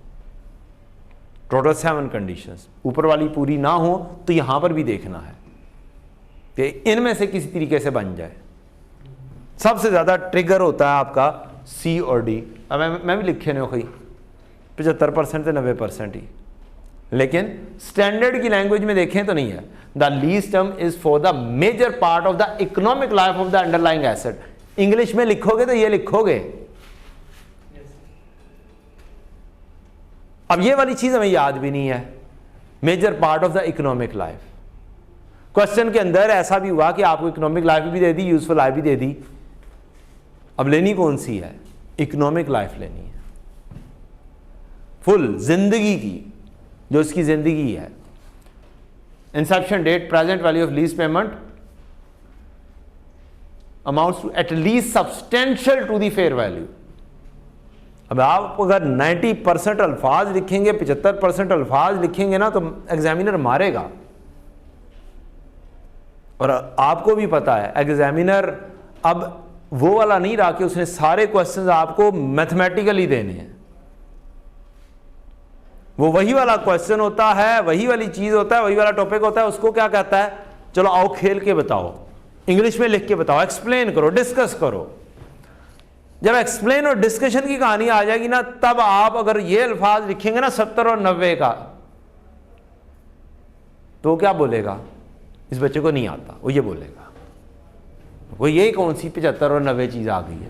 टोटल 7 कंडीशंस। ऊपर वाली पूरी ना हो तो यहां पर भी देखना है कि इनमें से किसी तरीके से बन जाए। सबसे ज्यादा ट्रिगर होता है आपका C और D। अब मैं भी लिखे नहीं कोई 75% से 90% ही, लेकिन स्टैंडर्ड की लैंग्वेज में देखें तो नहीं है। The lease term is for the major part of the economic life of the underlying asset. English में लिखोगे तो ये लिखोगे। अब ये वाली चीज हमें याद भी नहीं है, major part of the economic life. Question के अंदर ऐसा भी हुआ कि आपको इकोनॉमिक लाइफ भी दे दी, यूजफुल लाइफ भी दे दी। अब लेनी कौन सी है? इकोनॉमिक लाइफ लेनी है, फुल जिंदगी की, जो इसकी जिंदगी है। Inception date, present value of lease payment amounts to at least substantial to the fair value. अब आप अगर 90% अल्फाज लिखेंगे, 75% अल्फाज लिखेंगे ना, तो एग्जामिनर मारेगा। और आपको भी पता है एग्जामिनर अब वो वाला नहीं रहा कि उसने सारे क्वेश्चंस आपको मैथमेटिकली देने हैं। वो वही वाला क्वेश्चन होता है, वही वाली चीज होता है, वही वाला टॉपिक होता है। उसको क्या कहता है, चलो आओ खेल के बताओ, इंग्लिश में लिख के बताओ, एक्सप्लेन करो, डिस्कस करो। जब एक्सप्लेन और डिस्कशन की कहानी आ जाएगी ना, तब आप अगर ये अल्फाज लिखेंगे ना 70 और 90 का, तो क्या बोलेगा? इस बच्चे को नहीं आता, वो ये बोलेगा वो ये कौन सी 75 और 90 चीज आ गई है,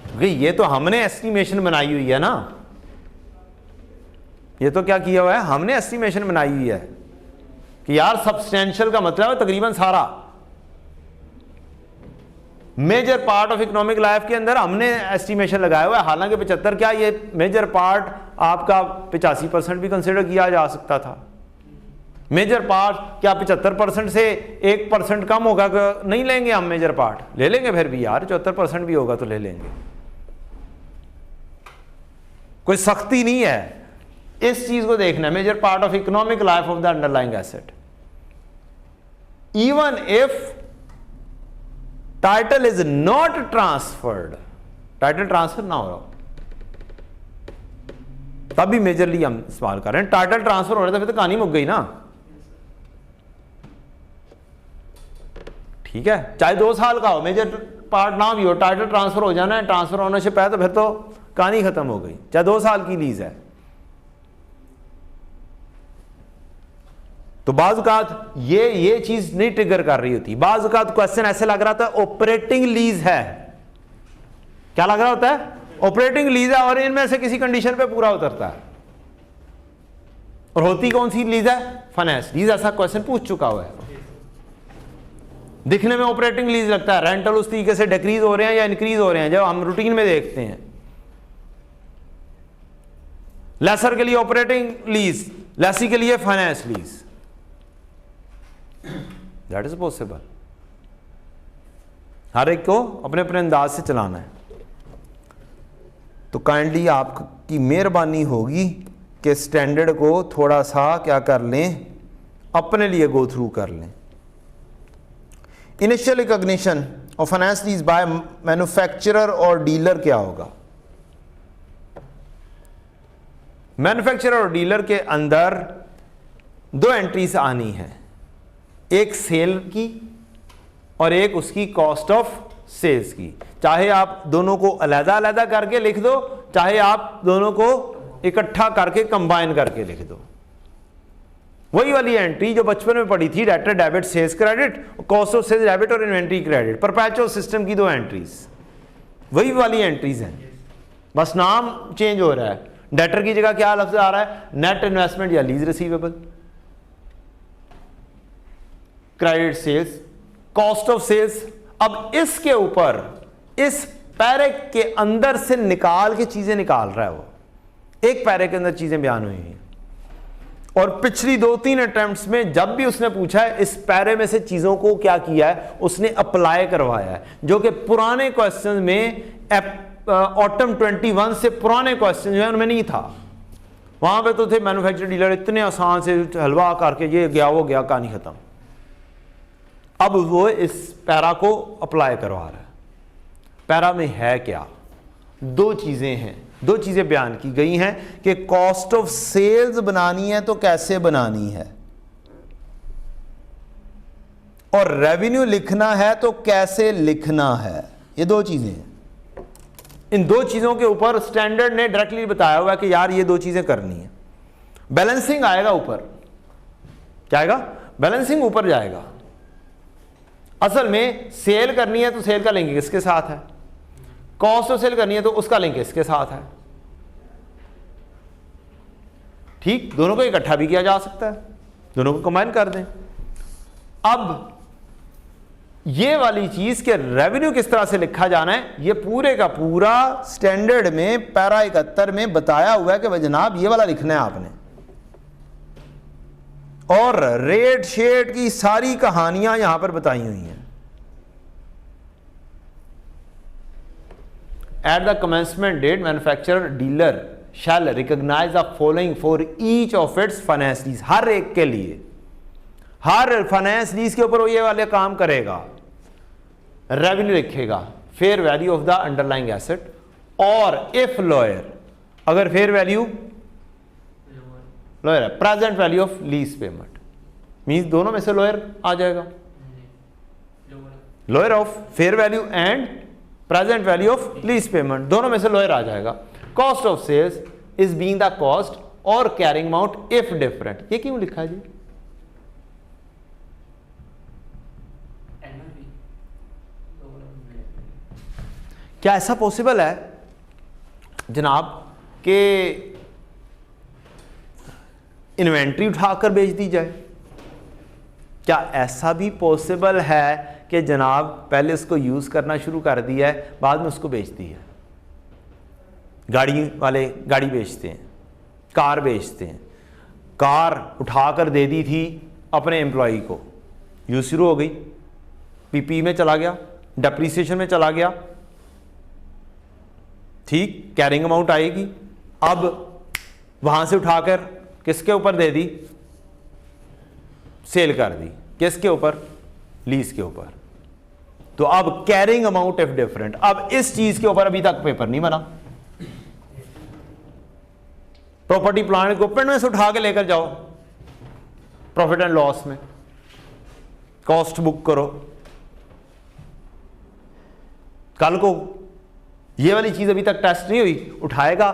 क्योंकि ये तो हमने एस्टिमेशन बनाई हुई है ना। ये तो क्या किया हुआ है, हमने एस्टिमेशन बनाई हुई है कि यार सब्सटेंशियल का मतलब है तकरीबन सारा major part of economic life के अंदर हमने एस्टिमेशन लगाया हुआ है। हालांकि 75 क्या, ये मेजर पार्ट आपका 85% भी कंसिडर किया जा सकता था। मेजर पार्ट क्या 75% से 1% कम होगा? नहीं लेंगे हम मेजर पार्ट, ले लेंगे फिर भी यार, 74% भी होगा तो ले लेंगे। कोई सख्ती नहीं है, इस चीज को देखना है। Major part of economic life of the underlying asset, even if title is not transferred, title transfer ना हो रहा हो तब भी मेजरली हम इस्तेमाल कर रहे हैं। टाइटल ट्रांसफर हो रहा था फिर तो कहानी मुक गई ना, ठीक है। चाहे 2 साल का हो, मेजर पार्ट ना भी हो, टाइटल ट्रांसफर हो जाना है, ट्रांसफर ओनरशिप है तो फिर तो कहानी खत्म हो गई, चाहे 2 साल की लीज है। तो बाज़-औक़ात ये चीज नहीं ट्रिगर कर रही होती। बाज़-औक़ात क्वेश्चन ऐसे लग रहा था ऑपरेटिंग लीज है, क्या लग रहा होता है, ऑपरेटिंग लीज है, और इनमें से किसी कंडीशन पे पूरा उतरता है। और होती कौन सी लीज है, फाइनेंस लीज। ऐसा क्वेश्चन पूछ चुका हुआ है। दिखने में ऑपरेटिंग लीज लगता है, रेंटल उस तरीके से डिक्रीज हो रहे हैं या इंक्रीज हो रहे हैं जब हम रूटीन में देखते हैं। लेसर के लिए ऑपरेटिंग लीज, लेसी के लिए finance lease, that is possible. हर एक को अपने अपने अंदाज से चलाना है। तो काइंडली आपकी मेहरबानी होगी कि स्टैंडर्ड को थोड़ा सा क्या कर लें, अपने लिए गो थ्रू कर लें। Initial recognition of finance lease by manufacturer और डीलर क्या होगा। मैन्युफैक्चरर और डीलर के अंदर 2 एंट्रीज आनी है, एक सेल की और एक उसकी कॉस्ट ऑफ सेल्स की। चाहे आप दोनों को अलग अलग करके लिख दो, चाहे आप दोनों को इकट्ठा करके कंबाइन करके लिख दो। वही वाली एंट्री जो बचपन में पढ़ी थी, debtor debit sales credit, cost of sales debit और इन्वेंट्री क्रेडिट, परपेचुअल सिस्टम की 2 एंट्रीज, वही वाली एंट्रीज हैं, बस नाम चेंज हो रहा है। डेटर की जगह क्या लफ्ज आ रहा है, नेट इन्वेस्टमेंट या lease receivable, credit sales, cost of sales. अब इसके ऊपर इस पैरे के अंदर से निकाल के चीजें निकाल रहा है वो, एक पैरे के अंदर चीजें बयान हुई हैं। और पिछली 2-3 अटेम्प्ट्स में जब भी उसने पूछा है, इस पैरे में से चीजों को क्या किया है, उसने अप्लाई करवाया है, जो कि पुराने क्वेश्चन में ऑटम 21 से पुराने क्वेश्चन जो है उनमें नहीं था। वहां पे तो थे मैन्युफैक्चर डीलर, इतने आसान से हलवा करके ये गया वो गया, कहानी खत्म। अब वो इस पैरा को अप्लाई करवा रहा है। पैरा में है क्या, 2 चीजें हैं, 2 चीजें बयान की गई हैं कि कॉस्ट ऑफ सेल्स बनानी है तो कैसे बनानी है, और रेवेन्यू लिखना है तो कैसे लिखना है। ये 2 चीजें हैं। इन 2 चीजों के ऊपर स्टैंडर्ड ने डायरेक्टली बताया हुआ है कि यार ये 2 चीजें करनी है। बैलेंसिंग आएगा ऊपर, क्या आएगा, बैलेंसिंग ऊपर जाएगा। असल में सेल करनी है तो सेल का लिंक किसके साथ है, कॉस्ट ऑफ सेल करनी है तो उसका लिंक इसके साथ है। ठीक, दोनों को इकट्ठा भी किया जा सकता है, दोनों को कंबाइन कर दें। अब ये वाली चीज के रेवेन्यू किस तरह से लिखा जाना है, ये पूरे का पूरा स्टैंडर्ड में पैरा 71 में बताया हुआ है कि भाई जनाब ये वाला लिखना है आपने। और रेट शेट की सारी कहानियां यहां पर बताई हुई हैं। At the commencement date manufacturer dealer shall recognise the following for each of its finance lease. हर एक के लिए, हर फाइनेंस लीज के ऊपर वो ये वाले काम करेगा, रेवेन्यू लिखेगा, fair value of the underlying asset, और इफ लॉयर, अगर फेयर वैल्यू लॉयर है, present value of lease payment, means दोनों में से लॉयर आ जाएगा, lower of fair value and present value of lease payment, दोनों में से लॉयर आ जाएगा। Cost of sales is being the cost और कैरिंग अमाउंट इफ डिफरेंट। ये क्यों लिखा है जी, क्या ऐसा पॉसिबल है जनाब कि इन्वेंट्री उठाकर बेच दी जाए? क्या ऐसा भी पॉसिबल है कि जनाब पहले उसको यूज करना शुरू कर दिया है, बाद में उसको बेच दी है? गाड़ी वाले गाड़ी बेचते हैं, कार बेचते हैं, कार उठाकर दे दी थी अपने एम्प्लॉई को, यूज शुरू हो गई, पीपी में चला गया, डेप्रीसिएशन में चला गया, ठीक, कैरिंग अमाउंट आएगी, अब वहां से उठाकर किसके ऊपर दे दी, सेल कर दी, किसके ऊपर, लीज के ऊपर। तो अब कैरिंग अमाउंट इफ डिफरेंट, अब इस चीज के ऊपर अभी तक पेपर नहीं बना। प्रॉपर्टी प्लांट इक्विपमेंट में से उठा के लेकर जाओ प्रॉफिट एंड लॉस में, कॉस्ट बुक करो। कल को ये वाली चीज अभी तक टेस्ट नहीं हुई, उठाएगा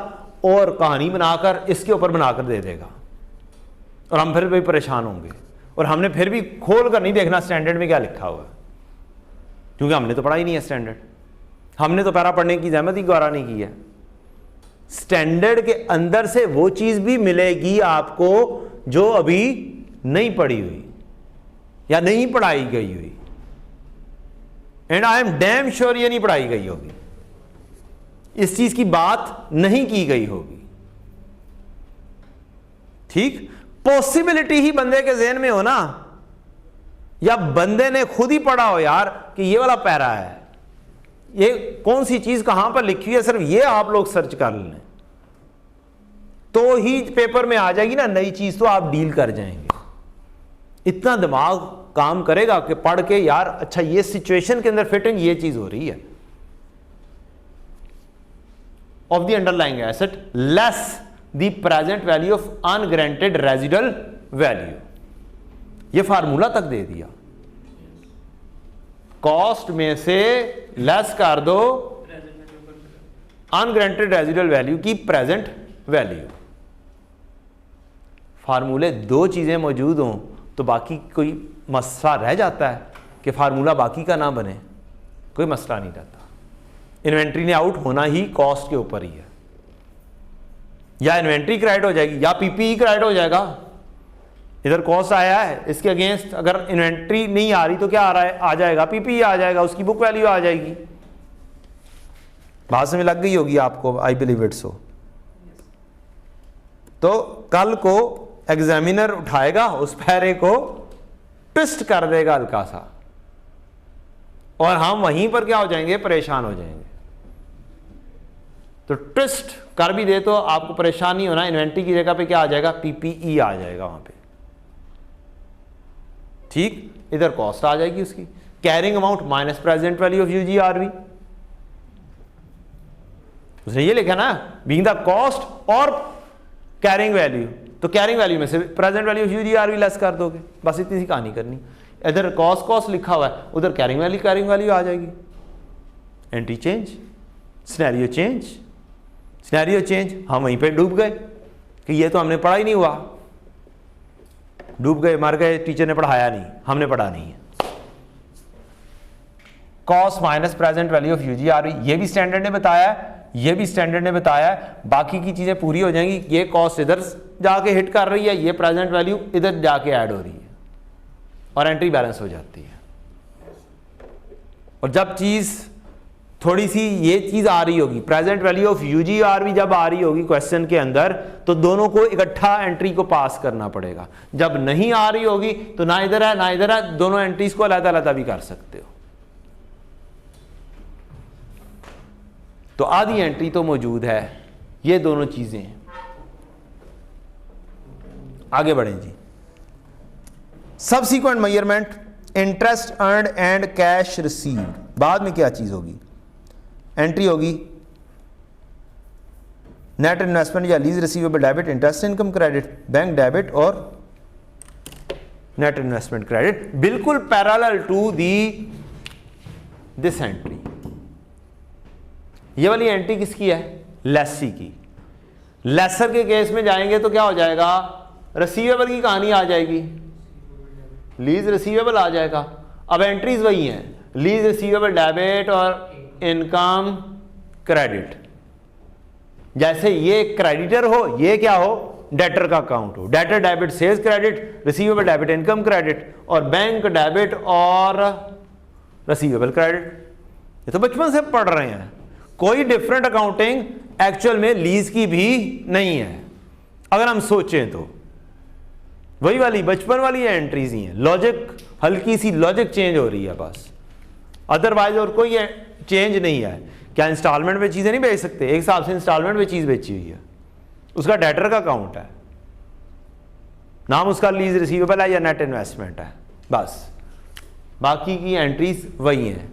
और कहानी बनाकर इसके ऊपर बनाकर दे देगा, और हम फिर भी परेशान होंगे, और हमने फिर भी खोल कर नहीं देखना स्टैंडर्ड में क्या लिखा हुआ है, क्योंकि हमने तो पढ़ा ही नहीं है स्टैंडर्ड। हमने तो पैरा पढ़ने की जहमत ही गवारा नहीं की है। स्टैंडर्ड के अंदर से वो चीज भी मिलेगी आपको जो अभी नहीं पढ़ी हुई या नहीं पढ़ाई गई हुई, and I am damn sure ये नहीं पढ़ाई गई होगी, इस चीज की बात नहीं की गई होगी। ठीक, पॉसिबिलिटी ही बंदे के ज़हन में हो ना, या बंदे ने खुद ही पढ़ा हो यार कि ये वाला पैरा है, ये कौन सी चीज कहां पर लिखी हुई है, सिर्फ ये आप लोग सर्च कर लें तो ही पेपर में आ जाएगी ना नई चीज, तो आप डील कर जाएंगे। इतना दिमाग काम करेगा कि पढ़ के यार अच्छा ये सिचुएशन के अंदर फिटिंग ये चीज हो रही है। Of the underlying asset less the present value of unguaranteed residual value, ये फार्मूला तक दे दिया। कॉस्ट में से लेस कर दो अनग्रांटेड रेजिडुअल वैल्यू की प्रेजेंट वैल्यू। फार्मूले दो चीजें मौजूद हों तो बाकी कोई मसला रह जाता है कि फार्मूला बाकी का ना बने, कोई मसला नहीं रहता। इन्वेंट्री ने आउट होना ही कॉस्ट के ऊपर ही है, या इन्वेंट्री क्रेडिट हो जाएगी या पीपीई क्रेडिट हो जाएगा। इधर कॉस्ट आया है, इसके अगेंस्ट अगर इन्वेंट्री नहीं आ रही तो क्या आ रहा है, आ जाएगा पीपीई आ जाएगा, उसकी बुक वैल्यू आ जाएगी। बात में लग गई होगी आपको, आई बिलीव इट सो। तो कल को एग्जामिनर उठाएगा उस पैरे को, ट्विस्ट कर देगा हल्का सा, और हम वहीं पर क्या हो जाएंगे, परेशान हो जाएंगे। तो ट्विस्ट कर भी दे तो आपको परेशान नहीं होना, इन्वेंट्री की जगह पे क्या आ जाएगा, पीपीई आ जाएगा वहां पे। ठीक, इधर कॉस्ट आ जाएगी उसकी, carrying amount minus present value of UGRV. उसने ये लिखा ना, बीइंग द कॉस्ट और कैरिंग वैल्यू, तो कैरिंग वैल्यू में से present value of UGRV less कर दोगे, बस इतनी सी कहानी करनी। इधर कॉस्ट लिखा हुआ है, उधर कैरिंग वैल्यू आ जाएगी। Entry change, scenario change, scenario change, हम वहीं पे डूब गए कि ये तो हमने पढ़ा ही नहीं हुआ, डूब गए, मर गए, टीचर ने पढ़ाया नहीं, हमने पढ़ा नहीं है। Cost minus present value of UGRV, ये भी स्टैंडर्ड ने बताया है, ये भी स्टैंडर्ड ने बताया है, बाकी की चीजें पूरी हो जाएंगी। ये कॉस्ट इधर जाके हिट कर रही है, ये प्रेजेंट वैल्यू इधर जाके ऐड हो रही है, और एंट्री बैलेंस हो जाती है। और जब चीज थोड़ी सी ये चीज आ रही होगी, प्रेजेंट वैल्यू ऑफ यूजीआरवी जब आ रही होगी क्वेश्चन के अंदर, तो दोनों को इकट्ठा एंट्री को पास करना पड़ेगा। जब नहीं आ रही होगी तो ना इधर है ना इधर है, दोनों एंट्रीज को अलग अलग भी कर सकते हो। तो आधी एंट्री तो मौजूद है, ये दोनों चीजें। आगे बढ़ें जी। Subsequent measurement, interest earned and cash received, बाद में क्या चीज होगी, एंट्री होगी नेट इन्वेस्टमेंट या lease receivable debit, interest income credit, bank debit और नेट इन्वेस्टमेंट क्रेडिट, बिल्कुल पैरेलल टू दिस एंट्री। ये वाली एंट्री किसकी है, लेसी की। लेसर के केस में जाएंगे तो क्या हो जाएगा, रिसीवेबल की कहानी आ जाएगी, लीज रिसीवेबल आ जाएगा। अब एंट्रीज वही हैं, लीज रिसीवेबल डेबिट और इनकम क्रेडिट। जैसे ये क्रेडिटर हो, ये क्या हो, डेटर का अकाउंट हो, debtor debit sales credit, receivable debit income credit, और बैंक डेबिट और रिसीवेबल क्रेडिट। ये तो बचपन से पढ़ रहे हैं, कोई डिफरेंट अकाउंटिंग एक्चुअल में लीज की भी नहीं है। अगर हम सोचें तो वही वाली बचपन वाली एंट्रीज ही हैं, लॉजिक हल्की सी लॉजिक चेंज हो रही है बस, अदरवाइज और कोई चेंज नहीं है। क्या इंस्टॉलमेंट में चीजें नहीं बेच सकते, एक हिसाब से इंस्टॉलमेंट में चीज बेची हुई है, उसका डेटर का अकाउंट है, नाम उसका लीज रिसीवेबल है या नेट इन्वेस्टमेंट है, बस बाकी की एंट्रीज वही हैं।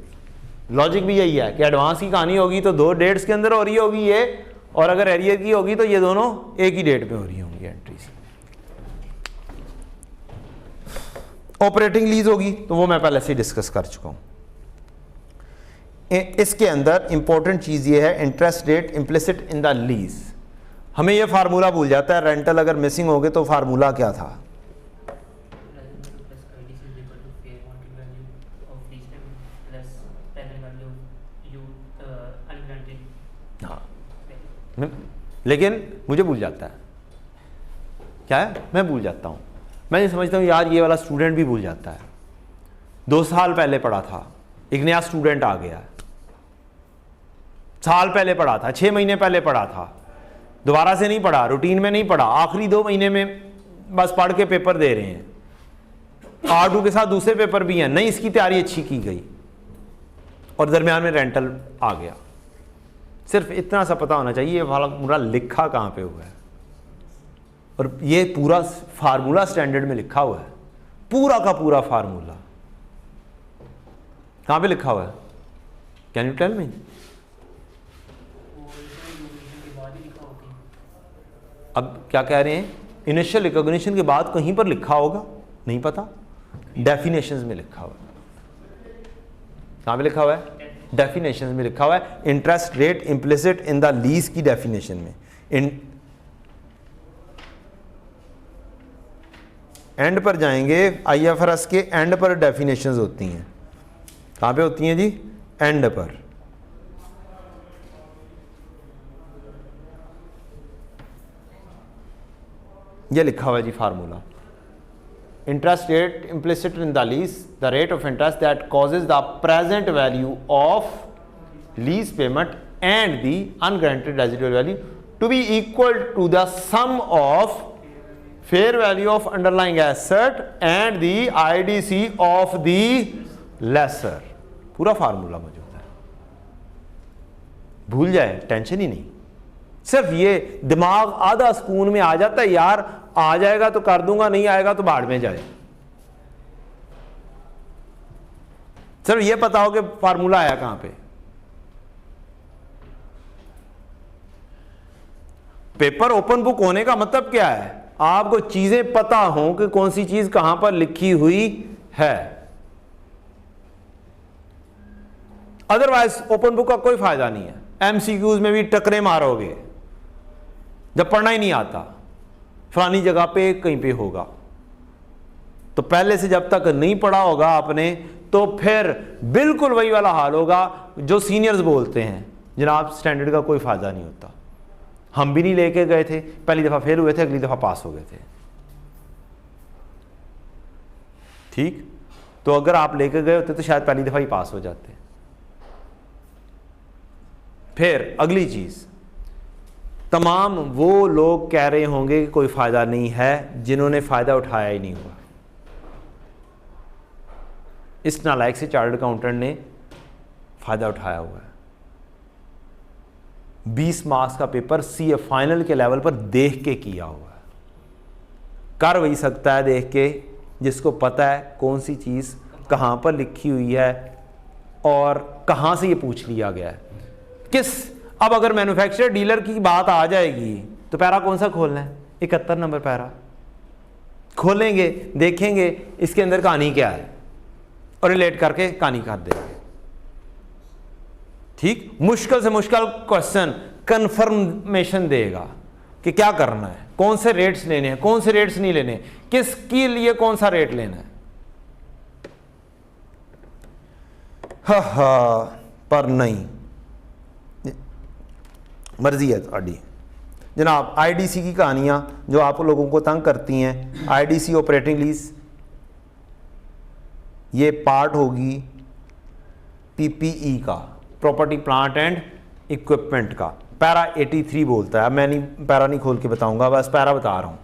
लॉजिक भी यही है कि एडवांस की कहानी होगी तो 2 डेट्स के अंदर हो रही होगी ये, और अगर एरियर की होगी तो ये दोनों एक ही डेट पे हो रही होंगी एंट्रीज। ऑपरेटिंग लीज होगी तो वो मैं पहले से डिस्कस कर चुका हूं। इसके अंदर इंपॉर्टेंट चीज ये है interest rate implicit in the lease. हमें ये फार्मूला भूल जाता है, रेंटल अगर मिसिंग हो गए तो फार्मूला क्या था? हाँ, लेकिन मुझे भूल जाता है, क्या है, मैं भूल जाता हूँ। मैं ये समझता हूँ यार ये वाला स्टूडेंट भी भूल जाता है। 2 साल पहले पढ़ा था, एक नया स्टूडेंट आ गया, साल पहले पढ़ा था, 6 महीने पहले पढ़ा था, दोबारा से नहीं पढ़ा, रूटीन में नहीं पढ़ा, आखिरी 2 महीने में बस पढ़ के पेपर दे रहे हैं। R2 के साथ दूसरे पेपर भी हैं, नहीं इसकी तैयारी अच्छी की गई और दरमियान में रेंटल आ गया। सिर्फ इतना सा पता होना चाहिए ये वाला पूरा लिखा कहाँ पे हुआ है, और ये पूरा फार्मूला स्टैंडर्ड में लिखा हुआ है, पूरा का पूरा फार्मूला कहाँ पे लिखा हुआ है? Can you tell me? अब क्या कह रहे हैं? इनिशियल रिकॉग्निशन के बाद कहीं पर लिखा होगा, नहीं पता, डेफिनेशंस में लिखा हुआ है। कहाँ पे लिखा हुआ है? डेफिनेशंस में लिखा हुआ है। Interest rate implicit in the lease की डेफिनेशन में, एंड पर जाएंगे, IFRS के एंड पर डेफिनेशंस होती हैं। कहाँ पे होती हैं जी? एंड पर। ये लिखा हुआ है जी formula, interest rate implicit in the lease, the rate of interest that causes the present value of lease payment and the unguaranteed residual value to be equal to the sum of fair value of underlying asset and the IDC of the lessor. पूरा formula मौजूद है, भूल जाए tension ही नहीं। सिर्फ ये दिमाग आधा सुकून में आ जाता है, यार आ जाएगा तो कर दूंगा, नहीं आएगा तो बाढ़ में जाए। सिर्फ ये पता हो कि फार्मूला आया कहां पे। पेपर ओपन बुक होने का मतलब क्या है? आपको चीजें पता हो कि कौन सी चीज कहां पर लिखी हुई है, अदरवाइज ओपन बुक का कोई फायदा नहीं है। MCQs में भी टकरे मारोगे जब पढ़ना ही नहीं आता, फलानी जगह पे कहीं पे होगा। तो पहले से जब तक नहीं पढ़ा होगा आपने, तो फिर बिल्कुल वही वाला हाल होगा जो सीनियर्स बोलते हैं, जनाब स्टैंडर्ड का कोई फायदा नहीं होता। हम भी नहीं लेके गए थे, पहली दफा फेल हुए थे, अगली दफा पास हो गए थे। ठीक, तो अगर आप लेके गए होते तो शायद पहली दफा ही पास हो जाते। फिर अगली चीज, तमाम वो लोग कह रहे होंगे कि कोई फायदा नहीं है जिन्होंने फायदा उठाया ही नहीं हुआ। इस नालायक से चार्टर्ड अकाउंटेंट ने फायदा उठाया हुआ है। 20 मार्क्स का पेपर CA फाइनल के लेवल पर देख के किया हुआ है। कर वही सकता है देख के जिसको पता है कौन सी चीज कहां पर लिखी हुई है और कहां से ये पूछ लिया गया है। अब अगर मैन्युफैक्चरर डीलर की बात आ जाएगी तो पैरा कौन सा खोलना है? 71 नंबर पैरा खोलेंगे, देखेंगे इसके अंदर कहानी क्या है और रिलेट करके कहानी कर देंगे। ठीक, मुश्किल से मुश्किल क्वेश्चन कंफर्मेशन देगा कि क्या करना है, कौन से रेट्स लेने हैं, कौन से रेट्स नहीं लेने, किसके लिए कौन सा रेट लेना है। पर नहीं, मर्जी है ਤੁਹਾਡੀ जनाब। IDC की कहानियां जो आप लोगों को तंग करती हैं, IDC ऑपरेटिंग लीज, ये पार्ट होगी PPE का, प्रॉपर्टी प्लांट एंड इक्विपमेंट का। पैरा 83 बोलता है, मैं नहीं पैरा नहीं खोल के बताऊंगा, बस पैरा बता रहा हूँ।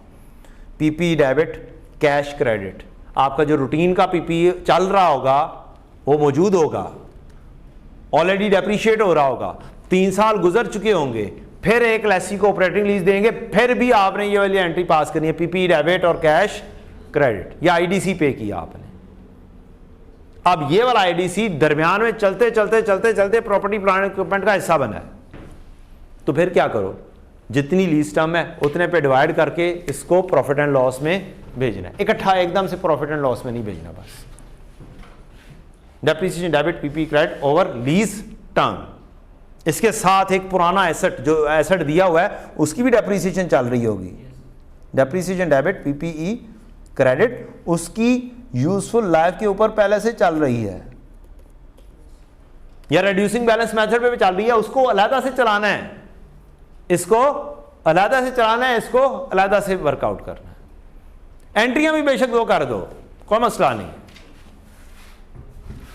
PPE डेबिट, कैश क्रेडिट, आपका जो रूटीन का PPE चल रहा होगा वो मौजूद होगा, ऑलरेडी डेप्रीशिएट हो रहा होगा, 3 साल गुजर चुके होंगे, फिर एक लेसी को ऑपरेटिंग लीज देंगे, फिर भी आपने ये वाली एंट्री पास करनी है, पीपी डेबिट और कैश क्रेडिट, या आईडीसी पे किया आपने। अब ये वाला आईडीसी दरमियान में चलते चलते चलते चलते प्रॉपर्टी प्लांट इक्विपमेंट का हिस्सा बना है, तो फिर क्या करो, जितनी लीज टर्म है उतने पे डिवाइड करके इसको प्रॉफिट एंड लॉस में भेजना है, इकट्ठा एकदम से प्रॉफिट एंड लॉस में नहीं भेजना। बस depreciation debit PP credit over lease term, इसके साथ एक पुराना एसेट जो एसेट दिया हुआ है उसकी भी डेप्रिसिएशन चल रही होगी। डेप्रिसिएशन डेबिट पीपीई क्रेडिट उसकी यूजफुल लाइफ के ऊपर पहले से चल रही है, या रिड्यूसिंग बैलेंस मेथड पे भी चल रही है, उसको अलहदा से चलाना है, इसको अलहदा से चलाना है, इसको अलहदा से वर्कआउट करना है। एंट्रियां भी बेशक दो कर दो, कोई मसला नहीं।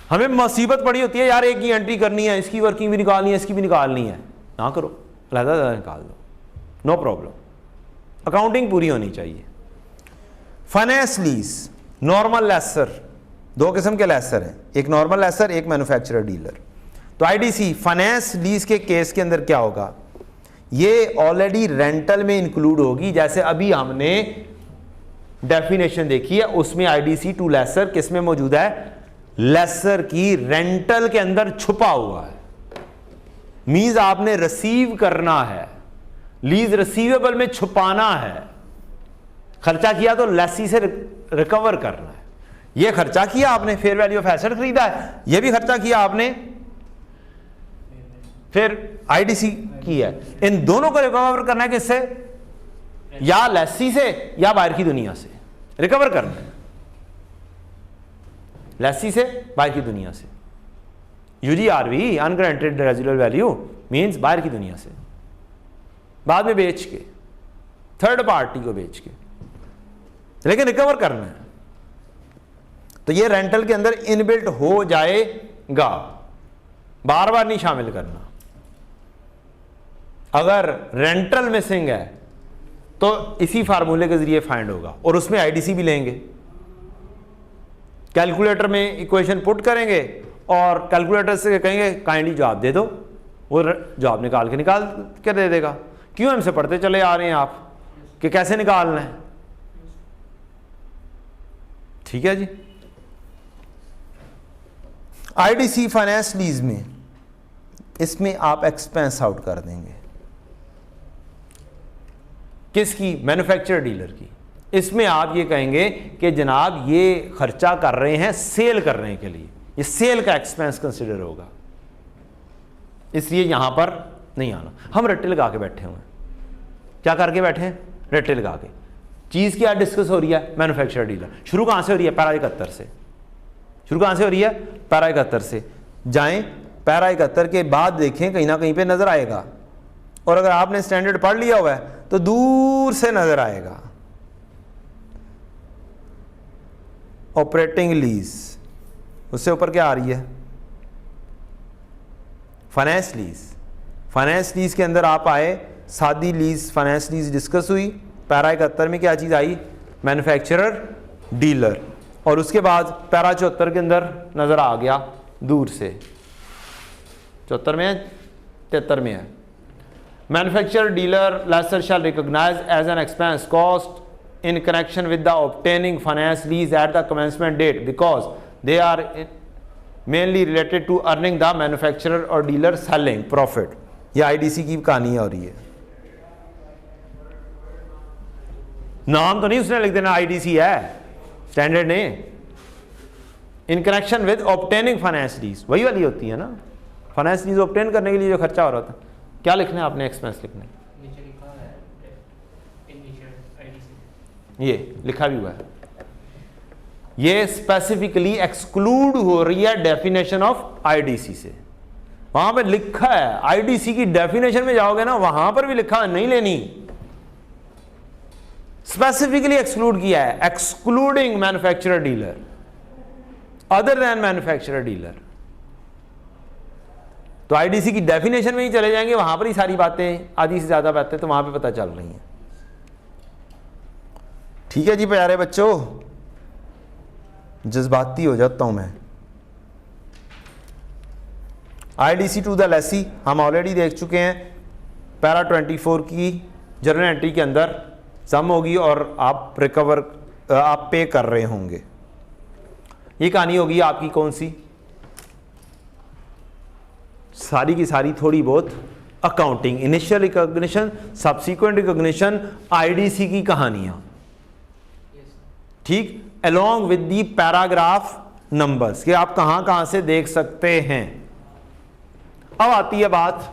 हमें मुसीबत पड़ी होती है यार एक ही एंट्री करनी है, इसकी वर्किंग भी निकालनी है, इसकी भी निकालनी है, ना करो, अलहदा निकाल दो, नो प्रॉब्लम, अकाउंटिंग पूरी होनी चाहिए। फाइनेंस लीज, नॉर्मल लेसर, दो किस्म के लेसर हैं, एक नॉर्मल लेसर, एक मैन्युफैक्चरर डीलर। तो आईडीसी फाइनेंस लीज के केस के अंदर क्या होगा, ये ऑलरेडी रेंटल में इंक्लूड होगी, जैसे अभी हमने डेफिनेशन देखी है उसमें आईडीसी टू लेसर किस में मौजूद है, लेसर की रेंटल के अंदर छुपा हुआ है। मींस आपने रिसीव करना है, लीज रिसीवेबल में छुपाना है, खर्चा किया तो लेसी से रिकवर करना है। ये खर्चा किया आपने, फेयर वैल्यू ऑफ एसेट खरीदा है, ये भी खर्चा किया आपने, फिर आईडीसी की है, इन दोनों को रिकवर करना है किससे, या लेसी से या बाहर की दुनिया से रिकवर करना है, लेसी से बाहर की दुनिया से। UGRV ungranted residual value means बाहर की दुनिया से, बाद में बेच के, थर्ड पार्टी को बेच के, लेकिन रिकवर करना है। तो ये रेंटल के अंदर इनबिल्ट हो जाएगा, बार बार नहीं शामिल करना। अगर रेंटल मिसिंग है तो इसी फार्मूले के जरिए फाइंड होगा, और उसमें आईडीसी भी लेंगे, कैलकुलेटर में इक्वेशन पुट करेंगे और कैलकुलेटर से कहेंगे काइंडली जवाब दे दो, वो जवाब निकाल के दे देगा। क्यों हमसे पढ़ते चले आ रहे हैं आप कि कैसे निकालना है, ठीक है जी। आईडीसी फाइनेंस लीज में, इसमें आप एक्सपेंस आउट कर देंगे, किसकी, मैन्युफैक्चरर डीलर की। इसमें आप ये कहेंगे कि जनाब ये खर्चा कर रहे हैं सेल करने के लिए, ये सेल का एक्सपेंस कंसिडर होगा, इसलिए यहां पर नहीं आना। हम रट्टे लगा के बैठे हुए हैं, क्या करके बैठे हैं, रट्टे लगा के। चीज़ क्या डिस्कस हो रही है, मैन्युफैक्चरर डीलर। शुरू कहाँ से हो रही है, पैरा 71 से। शुरू कहाँ से हो रही है, पैरा 71 से। जाएं पैरा 71 के बाद देखें, कहीं ना कहीं पे नजर आएगा, और अगर आपने स्टैंडर्ड पढ़ लिया हुआ है तो दूर से नजर आएगा। ऑपरेटिंग लीज, उससे ऊपर क्या आ रही है, फाइनेंस लीज। फाइनेंस लीज के अंदर आप आए, सादी लीज, फाइनेंस लीज डिस्कस हुई, पैरा 71 में क्या चीज़ आई, मैन्युफैक्चरर डीलर, और उसके बाद पैरा 74 के अंदर नज़र आ गया दूर से, 74 में है, 73 में है, manufacturer dealer lessor shall recognise as an expense cost in connection with the obtaining finance lease at the commencement date because they are mainly related to earning the manufacturer or dealer selling profit। ये IDC की कहानी हो रही है, नाम तो नहीं उसने लिख देना, आईडीसी है स्टैंडर्ड ने। In connection with obtaining finance lease, वही वाली होती है ना, फाइनेंस लीज ऑब्टेन करने के लिए जो खर्चा हो रहा था। क्या लिखना है आपने, एक्सपेंस लिखना है, ये लिखा भी हुआ है, ये स्पेसिफिकली एक्सक्लूड हो रही है डेफिनेशन ऑफ आईडीसी से। वहां पे लिखा है, आईडीसी की डेफिनेशन में जाओगे ना, वहां पर भी लिखा है नहीं लेनी, स्पेसिफिकली एक्सक्लूड किया है, excluding manufacturer dealer other than manufacturer dealer. तो आईडीसी की डेफिनेशन में ही चले जाएंगे, वहां पर ही सारी बातें, आधी से ज्यादा बातें तो वहां पे पता चल रही हैं। ठीक है जी प्यारे बच्चों, जज्बाती हो जाता हूं मैं। आईडीसी टू द लेसी हम ऑलरेडी देख चुके हैं, पैरा 24 की जर्नल एंट्री के अंदर सम होगी और आप आप पे कर रहे होंगे। ये कहानी होगी आपकी कौन सी, सारी की सारी थोड़ी बहुत accounting, initial recognition, subsequent recognition, IDC की कहानियां, ठीक, along with the paragraph numbers कि आप कहां कहां से देख सकते हैं। अब आती है बात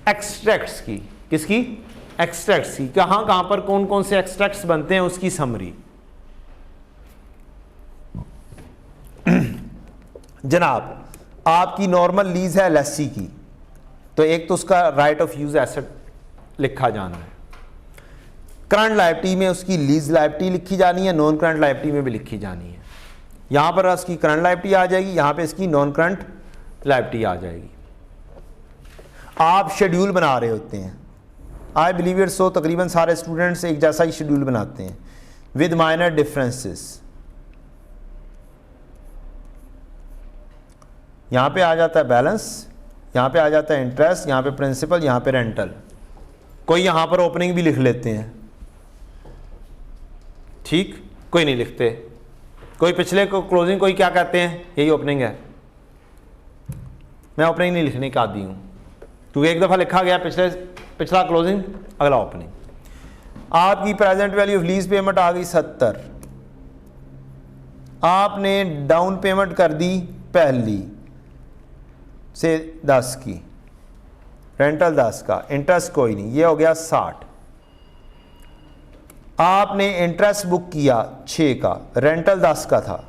एक्सट्रैक्ट्स की, किसकी, एक्सट्रैक्ट्स की, कहां कहां पर कौन कौन से एक्सट्रैक्ट्स बनते हैं उसकी समरी। जनाब आपकी नॉर्मल लीज है एलएससी की, तो एक तो उसका राइट ऑफ यूज एसेट लिखा जाना है, करंट लायबिलिटी में उसकी लीज लायबिलिटी लिखी जानी है, नॉन करंट लायबिलिटी में भी लिखी जानी है। यहां पर उसकी करंट लायबिलिटी आ जाएगी, यहां पे इसकी नॉन करंट लायबिलिटी आ जाएगी। आप शेड्यूल बना रहे होते हैं, आई बिलीव इट सो, तकरीबन सारे स्टूडेंट्स एक जैसा ही शेड्यूल बनाते हैं विद माइनर डिफरेंसेस। यहां पे आ जाता है बैलेंस, यहां पे आ जाता है इंटरेस्ट, यहां पे प्रिंसिपल, यहां पे रेंटल। कोई यहां पर ओपनिंग भी लिख लेते हैं, ठीक, कोई नहीं लिखते, कोई पिछले को क्लोजिंग, कोई क्या कहते हैं यही ओपनिंग है। मैं ओपनिंग नहीं लिखने का आदी हूं क्योंकि एक दफा लिखा गया पिछला क्लोजिंग अगला ओपनिंग। आपकी present value of lease payment आ गई 70, आपने डाउन पेमेंट कर दी पहली से 10 की, रेंटल 10 का, इंटरेस्ट कोई नहीं, ये हो गया 60। आपने इंटरेस्ट बुक किया 6 का, रेंटल 10 का था,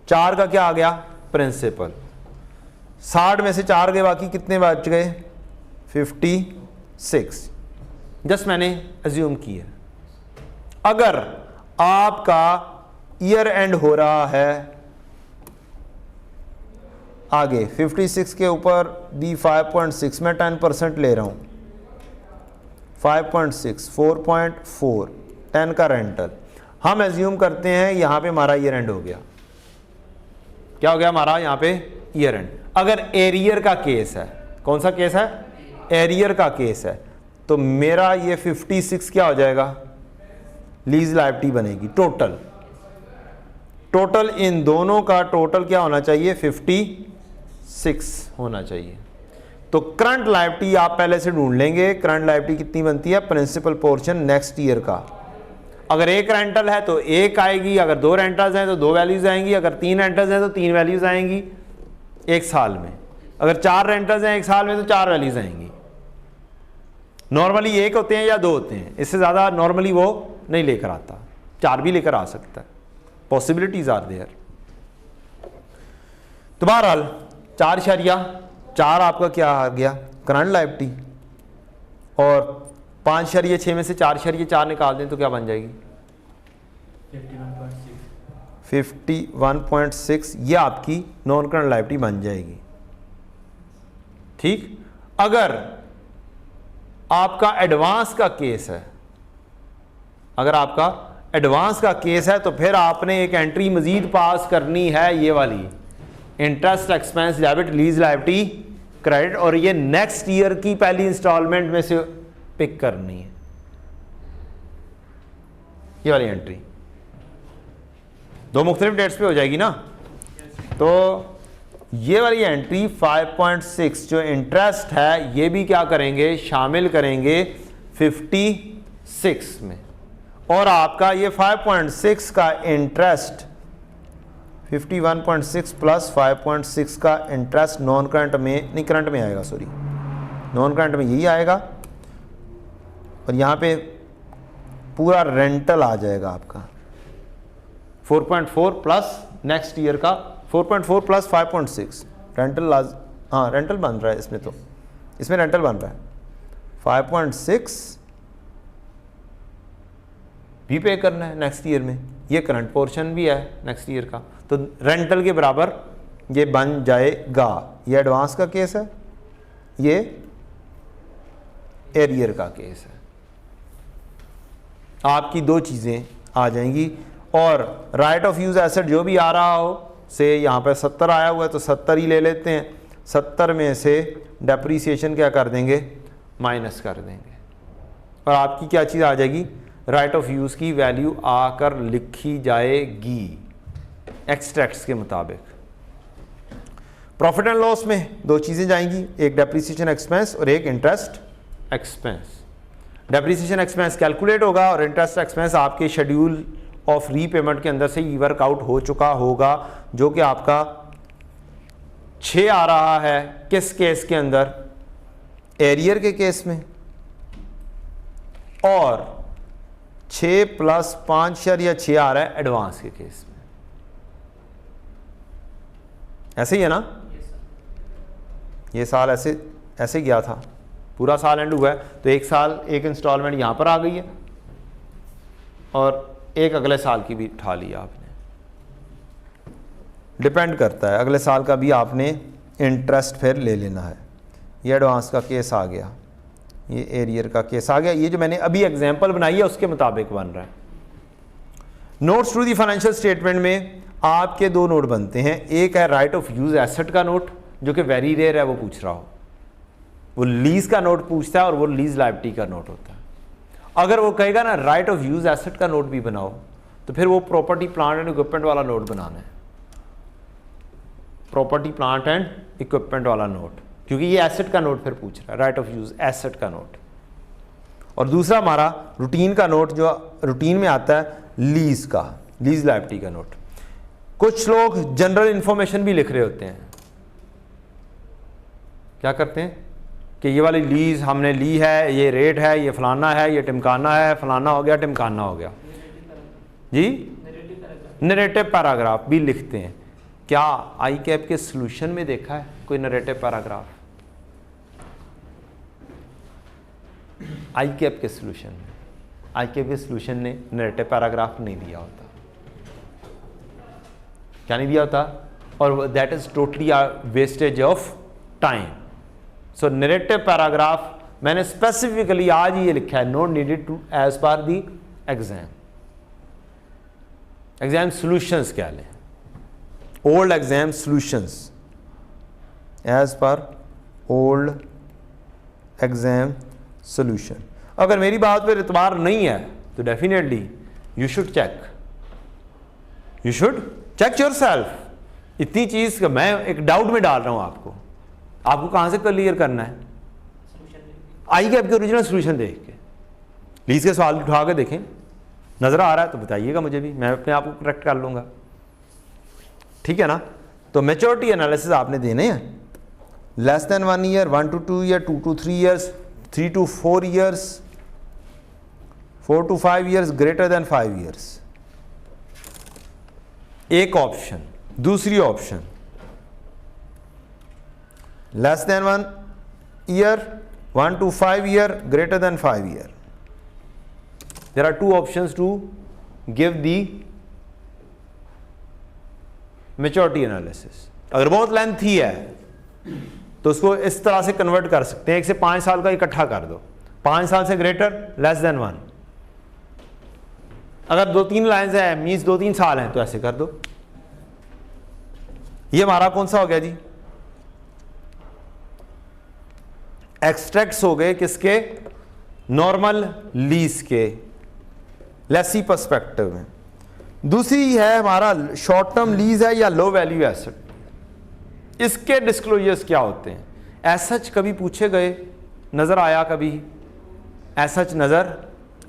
4 का क्या आ गया, प्रिंसिपल। 60 में से 4 गए, बाकी कितने बच गए, 56। जस्ट मैंने अज्यूम किया। अगर आपका ईयर एंड हो रहा है आगे 56 के ऊपर दी 5.6, मैं 10% ले रहा हूं, 5.6, 4.4, 10 का रेंटल। हम एज्यूम करते हैं यहां पे हमारा ईयर एंड हो गया। क्या हो गया हमारा यहां पे ईयर एंड। अगर एरियर का केस है, कौन सा केस है, एरियर का केस है, तो मेरा ये 56 क्या हो जाएगा, लीज लायबिलिटी बनेगी। टोटल इन दोनों का टोटल क्या होना चाहिए, 56 होना चाहिए। तो करंट लायबिलिटी आप पहले से ढूंढ लेंगे। करंट लायबिलिटी कितनी बनती है, प्रिंसिपल पोर्शन नेक्स्ट ईयर का। अगर एक रेंटल है तो एक आएगी, अगर 2 रेंटल्स हैं तो 2 वैल्यूज आएंगी, अगर 3 रेंटल्स हैं तो 3 वैल्यूज आएंगी एक साल में, अगर 4 रेंटल्स हैं एक साल में तो 4 वैल्यूज आएंगी। नॉर्मली 1 होते हैं या 2 होते हैं, इससे ज़्यादा नॉर्मली वो नहीं लेकर आता, 4 भी लेकर आ सकता है, पॉसिबिलिटीज आर देयर। तो बहरहाल 4.4 आपका क्या आ गया, करंट लायबिलिटी, और 5.6 में से 4.4 निकाल दें तो क्या बन जाएगी, 51.6। ये आपकी नॉन करंट लायबिलिटी बन जाएगी। ठीक, अगर आपका एडवांस का केस है, अगर आपका एडवांस का केस है तो फिर आपने एक एंट्री मजीद पास करनी है, ये वाली interest expense debit lease liability credit, और ये नेक्स्ट ईयर की पहली इंस्टॉलमेंट में से पिक करनी है, ये वाली एंट्री 2 मुख्तलिफ डेट्स पे हो जाएगी ना। तो ये वाली एंट्री 5.6 जो इंटरेस्ट है ये भी क्या करेंगे, शामिल करेंगे 56 में, और आपका ये 5.6 का इंटरेस्ट 51.6 प्लस 5.6 का इंटरेस्ट नॉन करंट में, नहीं करंट में आएगा, सॉरी नॉन करंट में यही आएगा, और यहाँ पे पूरा रेंटल आ जाएगा आपका 4.4 प्लस नेक्स्ट ईयर का 4.4 प्लस 5.6 रेंटल, हाँ रेंटल बन रहा है इसमें, तो इसमें रेंटल बन रहा है 5.6 भी पे करना है नेक्स्ट ईयर में, ये करंट पोर्शन भी है नेक्स्ट ईयर का, तो रेंटल के बराबर ये बन जाएगा। ये एडवांस का केस है, ये एरियर का केस है। आपकी 2 चीज़ें आ जाएंगी, और राइट ऑफ यूज़ एसेट जो भी आ रहा हो, से यहाँ पे 70 आया हुआ है तो 70 ही ले लेते हैं, 70 में से डेप्रीसिएशन क्या कर देंगे, माइनस कर देंगे, और आपकी क्या चीज़ आ जाएगी, राइट ऑफ यूज़ की वैल्यू आकर लिखी जाएगी एक्सट्रैक्ट्स के मुताबिक। प्रॉफिट एंड लॉस में दो चीज़ें जाएंगी, एक डेप्रीसिएशन एक्सपेंस और एक interest expense. Depreciation expense calculate होगा और इंटरेस्ट एक्सपेंस आपके शेड्यूल ऑफ रीपेमेंट के अंदर से ई वर्कआउट हो चुका होगा, जो कि आपका 6 आ रहा है किस केस के अंदर, एरियर के केस में, और 6 + 5 या 6 आ रहा है एडवांस के केस में। ऐसे ही है ना, ये साल ऐसे गया था, पूरा साल एंड हुआ है, तो एक साल एक इंस्टॉलमेंट यहां पर आ गई है और एक अगले साल की भी उठा लिया आपने। डिपेंड करता है, अगले साल का भी आपने इंटरेस्ट फिर ले लेना है। ये एडवांस का केस आ गया, ये एरियर का केस आ गया, ये जो मैंने अभी एग्जांपल बनाई है उसके मुताबिक बन रहा है। Notes to the financial statement में आपके दो नोट बनते हैं, एक है राइट ऑफ यूज एसेट का नोट, जो कि वेरी रेयर है वो पूछ रहा हो, वो लीज का नोट पूछता है और वो लीज लायबिलिटी का नोट होता है। अगर वो कहेगा ना राइट ऑफ यूज एसेट का नोट भी बनाओ, तो फिर वो प्रॉपर्टी प्लांट एंड इक्विपमेंट वाला नोट बनाना है, प्रॉपर्टी प्लांट एंड इक्विपमेंट वाला नोट, क्योंकि ये एसेट का नोट फिर पूछ रहा है, राइट ऑफ यूज एसेट का नोट। और दूसरा हमारा रूटीन का नोट, जो रूटीन में आता है लीज का, लीज लायबिलिटी का नोट। कुछ लोग जनरल इंफॉर्मेशन भी लिख रहे होते हैं, क्या करते हैं कि ये वाली लीज हमने ली है, ये रेट है, ये फलाना है, ये टिमकाना है, फलाना हो गया टिमकाना हो गया जी, नरेटिव पैराग्राफ भी लिखते हैं। क्या आई कैप के सॉल्यूशन में देखा है कोई नरेटिव पैराग्राफ? आई कैप के सॉल्यूशन में, आई कैप के सॉल्यूशन ने नरेटिव पैराग्राफ नहीं दिया होता। क्या नहीं दिया होता? और that is totally wastage of time. So narrative paragraph मैंने स्पेसिफिकली आज ये लिखा है, not needed to as per the exam. Exam solutions क्या लें, ओल्ड एग्जाम सॉल्यूशंस एज पर ओल्ड एग्जाम सॉल्यूशन। अगर मेरी बात पर इतबार नहीं है तो definitely you should check yourself. इतनी चीज का मैं एक डाउट में डाल रहा हूं आपको कहां से क्लियर करना है? आई कैप के ओरिजिनल सॉल्यूशन देख के, लीज के सवाल उठा के देखें, नजर आ रहा है तो बताइएगा मुझे भी, मैं अपने आप को करेक्ट कर लूंगा, ठीक है ना। तो मैच्योरिटी एनालिसिस आपने देने हैं, less than 1 year, 1 to 2 year, 2 to 3 years, 3 to 4 years, 4 to 5 years, greater than 5 years. एक ऑप्शन। दूसरी option less than 1 year, 1 to 5 year, greater than 5 year. There are 2 options to give the maturity analysis. अगर बहुत lengthy है तो उसको इस तरह से कन्वर्ट कर सकते हैं, 1 से 5 साल का इकट्ठा कर दो, 5 साल से ग्रेटर, लेस देन 1। अगर 2-3 लाइन्स है मीन्स 2-3 साल हैं तो ऐसे कर दो। ये हमारा कौन सा हो गया जी? एक्सट्रैक्ट्स हो गए किसके? नॉर्मल लीज के, लेसी पर्सपेक्टिव में। दूसरी है हमारा शॉर्ट टर्म लीज है या लो वैल्यू एसेट। इसके डिस्क्लोजर्स क्या होते हैं? एसच कभी पूछे गए, नजर आया कभी? एसच नजर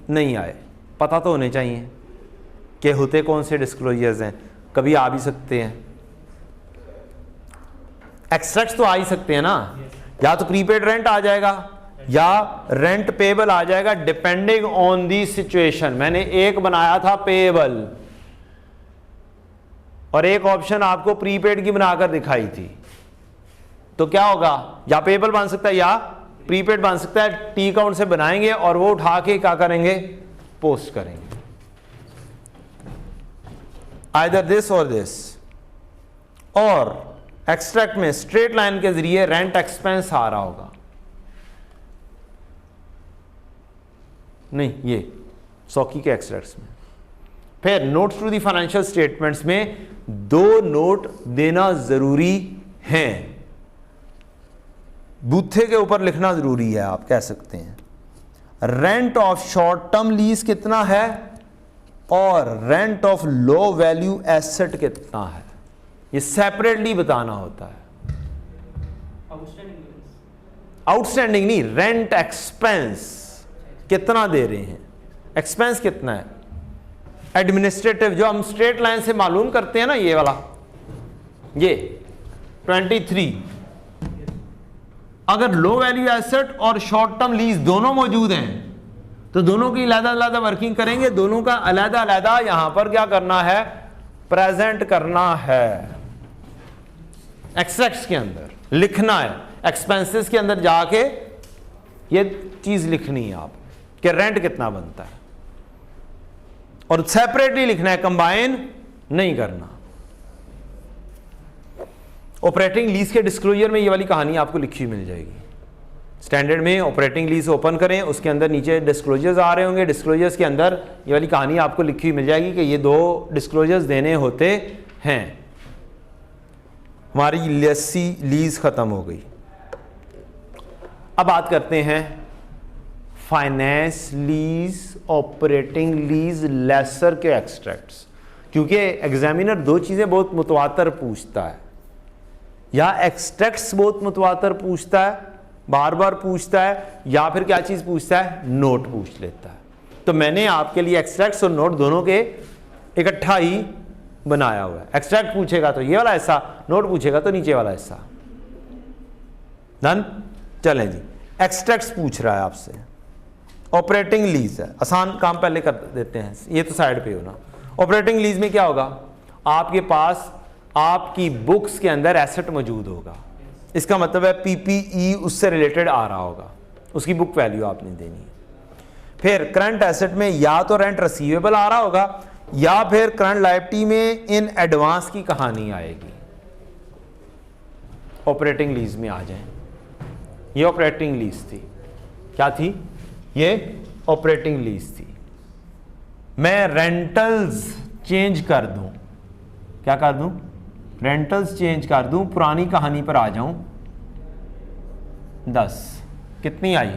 नहीं आए। पता तो होने चाहिए कि होते कौन से डिस्क्लोजर्स हैं, कभी आ भी सकते हैं। एक्सट्रैक्ट्स तो आ ही सकते हैं ना, या तो प्रीपेड रेंट आ जाएगा या रेंट पेबल आ जाएगा, डिपेंडिंग ऑन दी सिचुएशन। मैंने एक बनाया था पेबल और एक ऑप्शन आपको प्रीपेड की बनाकर दिखाई थी, तो क्या होगा? या पेबल बन सकता है या प्रीपेड बन सकता है। टी काउंट से बनाएंगे और वो उठा के क्या करेंगे? पोस्ट करेंगे, आइदर दिस और दिस। और एक्सट्रैक्ट में स्ट्रेट लाइन के जरिए रेंट एक्सपेंस आ रहा होगा, नहीं ये सौकी के एक्सट्रैक्ट्स में। फिर notes to the financial statements में 2 नोट देना जरूरी है। बूथे के ऊपर लिखना ज़रूरी है, आप कह सकते हैं। Rent of short term lease कितना है और rent of low value asset कितना है, ये सेपरेटली बताना होता है। आउटस्टैंडिंग नहीं, रेंट एक्सपेंस कितना दे रहे हैं, एक्सपेंस कितना है। एडमिनिस्ट्रेटिव जो हम स्ट्रेट लाइन से मालूम करते हैं ना, ये वाला, ये 23, अगर लो वैल्यू एसेट और शॉर्ट टर्म लीज दोनों मौजूद हैं तो दोनों की अलग अलग वर्किंग करेंगे, दोनों का अलग अलग यहां पर क्या करना है, प्रेजेंट करना है। एक्सट्रैक्ट्स के अंदर लिखना है, एक्सपेंसेस के अंदर जाके ये चीज लिखनी है आप कि रेंट कितना बनता है, और सेपरेटली लिखना है, कंबाइन नहीं करना। ऑपरेटिंग लीज के डिस्क्लोजर में ये वाली कहानी आपको लिखी हुई मिल जाएगी। स्टैंडर्ड में ऑपरेटिंग लीज ओपन करें, उसके अंदर नीचे डिस्क्लोजर्स आ रहे होंगे, डिस्क्लोजर्स के अंदर ये वाली कहानी आपको लिखी हुई मिल जाएगी कि ये 2 डिस्क्लोजर्स देने होते हैं। हमारी लेसी लीज खत्म हो गई। अब बात करते हैं finance lease, operating lease, lessor के एक्सट्रैक्ट्स, क्योंकि एग्जामिनर 2 चीजें बहुत मुतवातर पूछता है, या एक्सट्रैक्ट्स बहुत मुतवातर पूछता है, बार बार पूछता है, या फिर क्या चीज पूछता है, नोट पूछ लेता है। तो मैंने आपके लिए एक्सट्रैक्ट्स और नोट दोनों के इकट्ठा ही बनाया हुआ है। एक्सट्रैक्ट पूछेगा तो ये वाला हिस्सा, नोट पूछेगा तो नीचे वाला हिस्सा। डन। चलें जी, एक्सट्रैक्ट्स पूछ रहा है आपसे, ऑपरेटिंग लीज है, आसान काम पहले कर देते हैं, ये तो साइड पे हो ना। ऑपरेटिंग लीज में क्या होगा, आपके पास आपकी बुक्स के अंदर एसेट मौजूद होगा, इसका मतलब है पीपीई उससे रिलेटेड आ रहा होगा, उसकी बुक वैल्यू आपने देनी है। फिर करंट एसेट में या तो रेंट रिसीवेबल आ रहा होगा, या फिर करंट लायबिलिटी में इन एडवांस की कहानी आएगी। ऑपरेटिंग लीज में आ जाएं, ये ऑपरेटिंग लीज थी, क्या थी, ये ऑपरेटिंग लीज थी। मैं रेंटल्स चेंज कर दूं, क्या कर दूं, रेंटल्स चेंज कर दूं, पुरानी कहानी पर आ जाऊं, 10 कितनी आई,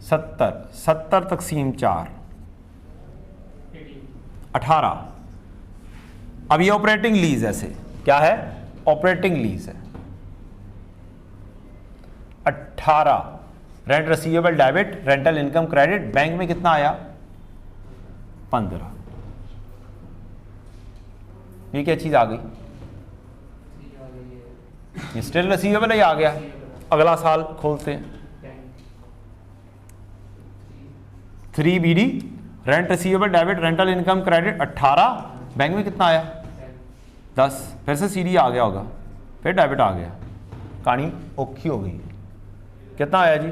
70 तकसीम 4 18। अब ये ऑपरेटिंग लीज ऐसे क्या है, ऑपरेटिंग लीज है। 18 rent receivable debit, rental income credit, bank में कितना आया, 15। ये क्या चीज आ गई, ये स्टिल रिसीवेबल ही आ गया। अगला साल खोलते हैं, 3BD rent receivable debit, rental income credit 18, bank में कितना आया, 10। फिर से CD आ गया होगा, फिर डेबिट आ गया, कहानी औखी हो गई। कितना आया जी,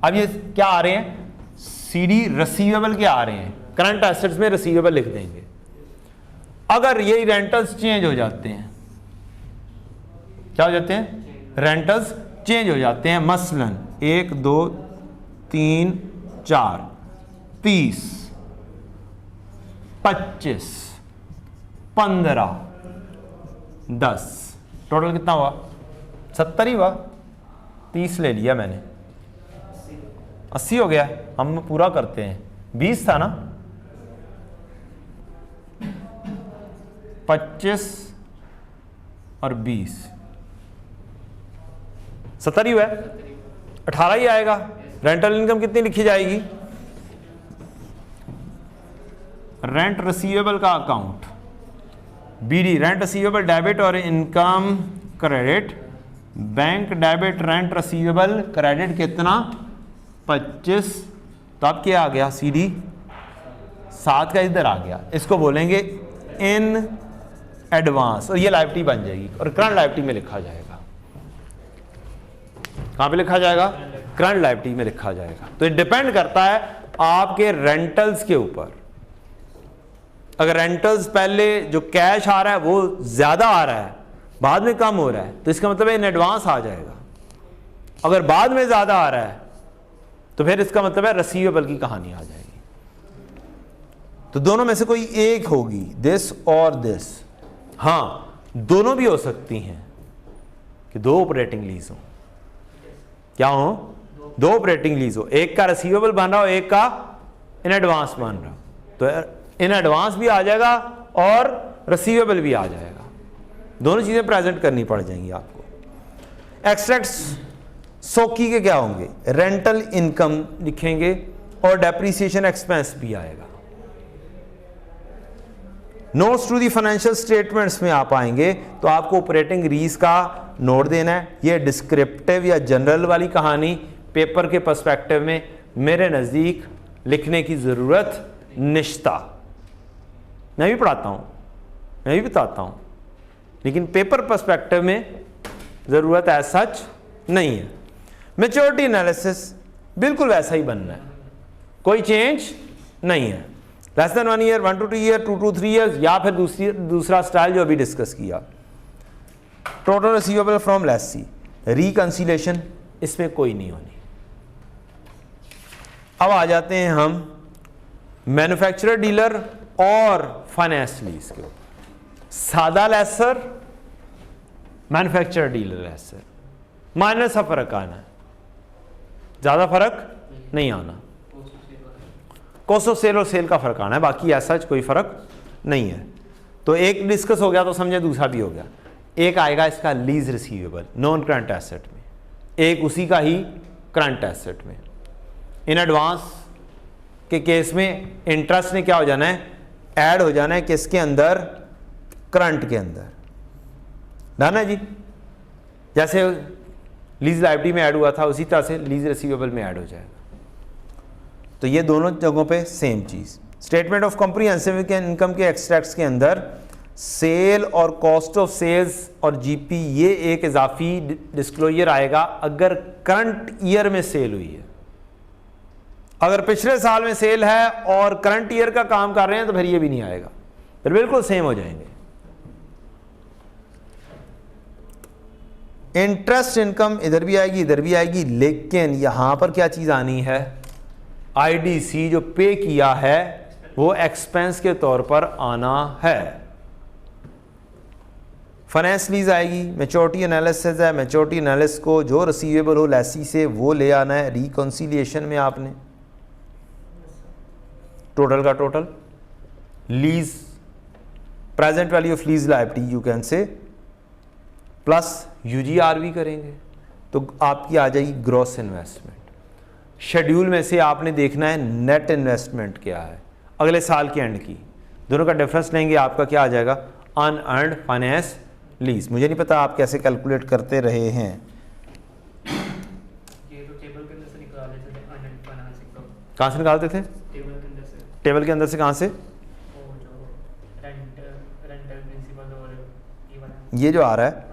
अब ये क्या आ रहे हैं, CD रिसीवेबल के आ रहे हैं, करंट एसेट्स में रिसीवेबल लिख देंगे। अगर ये रेंटल्स चेंज हो जाते हैं, क्या हो जाते हैं, रेंटल्स चेंज हो जाते हैं, मसलन 1 2 3 4 30 25 15 10, टोटल कितना हुआ, 70 ही हुआ, 30 ले लिया मैंने, 80 हो गया। हम पूरा करते हैं, 20 था ना, 25 और 20 70 ही हुआ, 18 ही आएगा। रेंटल इनकम कितनी लिखी जाएगी, रेंट रिसीवेबल का account BD rent receivable debit और income credit, bank debit rent receivable credit कितना, 25। तो अब क्या आ गया, CD 7 का इधर आ गया, इसको बोलेंगे इन एडवांस, और ये लायबिलिटी बन जाएगी और करंट लायबिलिटी में लिखा जाएगा। कहां पे लिखा जाएगा, करंट लायबिलिटी में लिखा जाएगा। तो ये डिपेंड करता है आपके रेंटल्स के ऊपर। अगर रेंटल्स पहले जो कैश आ रहा है वो ज्यादा आ रहा है, बाद में कम हो रहा है, तो इसका मतलब है इन एडवांस आ जाएगा। अगर बाद में ज्यादा आ रहा है तो फिर इसका मतलब है रिसीवेबल की कहानी आ जाएगी। तो दोनों में से कोई एक होगी, दिस और दिस। हाँ, दोनों भी हो सकती हैं कि दो ऑपरेटिंग लीज हो। क्या हो? दो ऑपरेटिंग लीज हो, एक का रिसीवेबल बन रहा हो, एक का इन एडवांस बन रहा हो। तो इन एडवांस भी आ जाएगा और रिसीवेबल भी आ जाएगा, दोनों चीजें प्रेजेंट करनी पड़ जाएंगी आपको। एक्सट्रैक्ट्स सोकी के क्या होंगे? रेंटल इनकम लिखेंगे और डेप्रीसिएशन एक्सपेंस भी आएगा। Notes to the financial statements में आप आएंगे तो आपको ऑपरेटिंग रीज का नोट देना है। ये डिस्क्रिप्टिव या जनरल वाली कहानी पेपर के पर्सपेक्टिव में मेरे नज़दीक लिखने की ज़रूरत निश्ता। मैं भी पढ़ाता हूँ, मैं भी बताता हूँ, लेकिन पेपर पर्सपेक्टिव में ज़रूरत एज सच नहीं है। मैच्योरिटी एनालिसिस बिल्कुल वैसा ही बनना है, कोई चेंज नहीं है। Less than 1 year, 1 to 2 year, 2 to 3 years, या फिर दूसरा स्टाइल जो अभी डिस्कस किया, total receivable from lessee, reconciliation इसमें कोई नहीं होनी। अब आ जाते हैं हम मैन्युफैक्चरर डीलर और फाइनेंस लीज के ऊपर। सादा lessor, manufacturer dealer lessor, minor सा फर्क आना है, ज्यादा फर्क नहीं आना। कॉस्ट ऑफ सेल और सेल का फर्क आना है, बाकी ऐसा कोई फर्क नहीं है। तो एक डिस्कस हो गया तो समझे दूसरा भी हो गया। एक आएगा इसका lease receivable non current asset में, एक उसी का ही करंट एसेट में। इन एडवांस के केस में इंटरेस्ट ने क्या हो जाना है? ऐड हो जाना है किसके अंदर? करंट के अंदर। डन है जी? जैसे लीज लायबिलिटी में ऐड हुआ था उसी तरह से लीज रिसीवेबल में ऐड हो जाएगा। तो ये दोनों जगहों पे सेम चीज। स्टेटमेंट ऑफ कॉम्प्रिहेंसिव इनकम के एक्सट्रैक्ट्स के अंदर सेल और कॉस्ट ऑफ सेल्स और जीपी, ये एक इजाफी डिस्क्लोजर आएगा अगर करंट ईयर में सेल हुई है। अगर पिछले साल में सेल है और करंट ईयर का काम कर रहे हैं तो फिर ये भी नहीं आएगा, फिर बिल्कुल सेम हो जाएंगे। इंटरेस्ट इनकम इधर भी आएगी इधर भी आएगी, लेकिन यहां पर क्या चीज आनी है? आईडीसी जो पे किया है वो एक्सपेंस के तौर पर आना है। फाइनेंस लीज आएगी, मैच्योरिटी एनालिसिस है, मैच्योरिटी एनालिसिस को जो रिसीवेबल हो लेसी से वो ले आना है रिकंसिलिएशन में। आपने टोटल का total, lease present value of lease liability you can say, plus UGRV करेंगे तो आपकी आ जाएगी ग्रॉस इन्वेस्टमेंट। शेड्यूल में से आपने देखना है नेट इन्वेस्टमेंट क्या है अगले साल के एंड की, दोनों का डिफरेंस लेंगे, आपका क्या आ जाएगा? Unearned finance lease. मुझे नहीं पता आप कैसे कैलकुलेट करते रहे हैं। ये तो टेबल के अंदर से निकाल लेते थे अनअर्न्ड फाइनेंस इनकम। कहाँ से निकालते थे? टेबल के अंदर से। टेबल के अंदर से कहाँ से? वो जो रेंटल प्रिंसिपल और ये वाला, ये जो आ रहा है,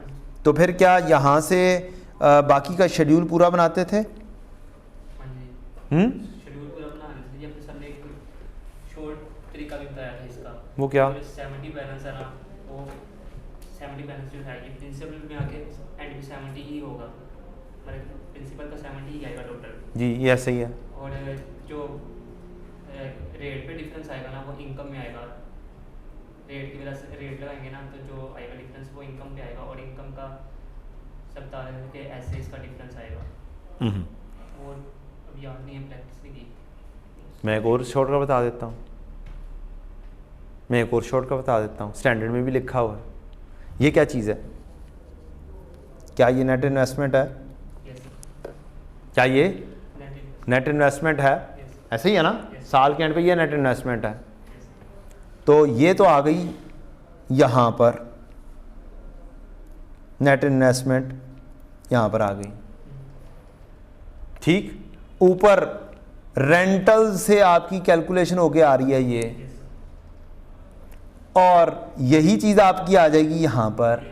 तो फिर क्या यहाँ से बाकी का शेड्यूल पूरा बनाते थे? शेड्यूल पूरा बनाने से ये अपने सामने एक शॉर्ट तरीका भी बताया था इसका। वो क्या? 70 बैलेंस है ना, वो 70 बैलेंस जो है ये प्रिंसिपल में आके एंड भी 70 ही होगा, मतलब प्रिंसिपल का 70 ही आएगा टोटल जी, ये सही है। और जो रेट पे डिफरेंस आएगा ना वो इनकम में आएगा। रेट की वजह से रेट लगाएंगे ना तो जो आएगा डिफरेंस वो इनकम पे आएगा, और इनकम का सब तारीख के ऐसे इसका डिफरेंस आएगा। और अब याद नहीं है, प्रैक्टिस नहीं की। मैं एक और शॉर्टकट बता देता हूँ, मैं एक और शॉर्टकट बता देता हूँ, स्टैंडर्ड में भी लिखा हुआ है। ये क्या चीज़ है? क्या ये नेट इन्वेस्टमेंट है? क्या ये नेट इन्वेस्टमेंट है? ऐसे ही है ना, साल के एंड पे ये नेट इन्वेस्टमेंट है। तो ये तो आ गई यहाँ पर नेट इन्वेस्टमेंट, यहाँ पर आ गई, ठीक। ऊपर रेंटल से आपकी कैलकुलेशन होके आ रही है ये, और यही चीज़ आपकी आ जाएगी यहाँ पर।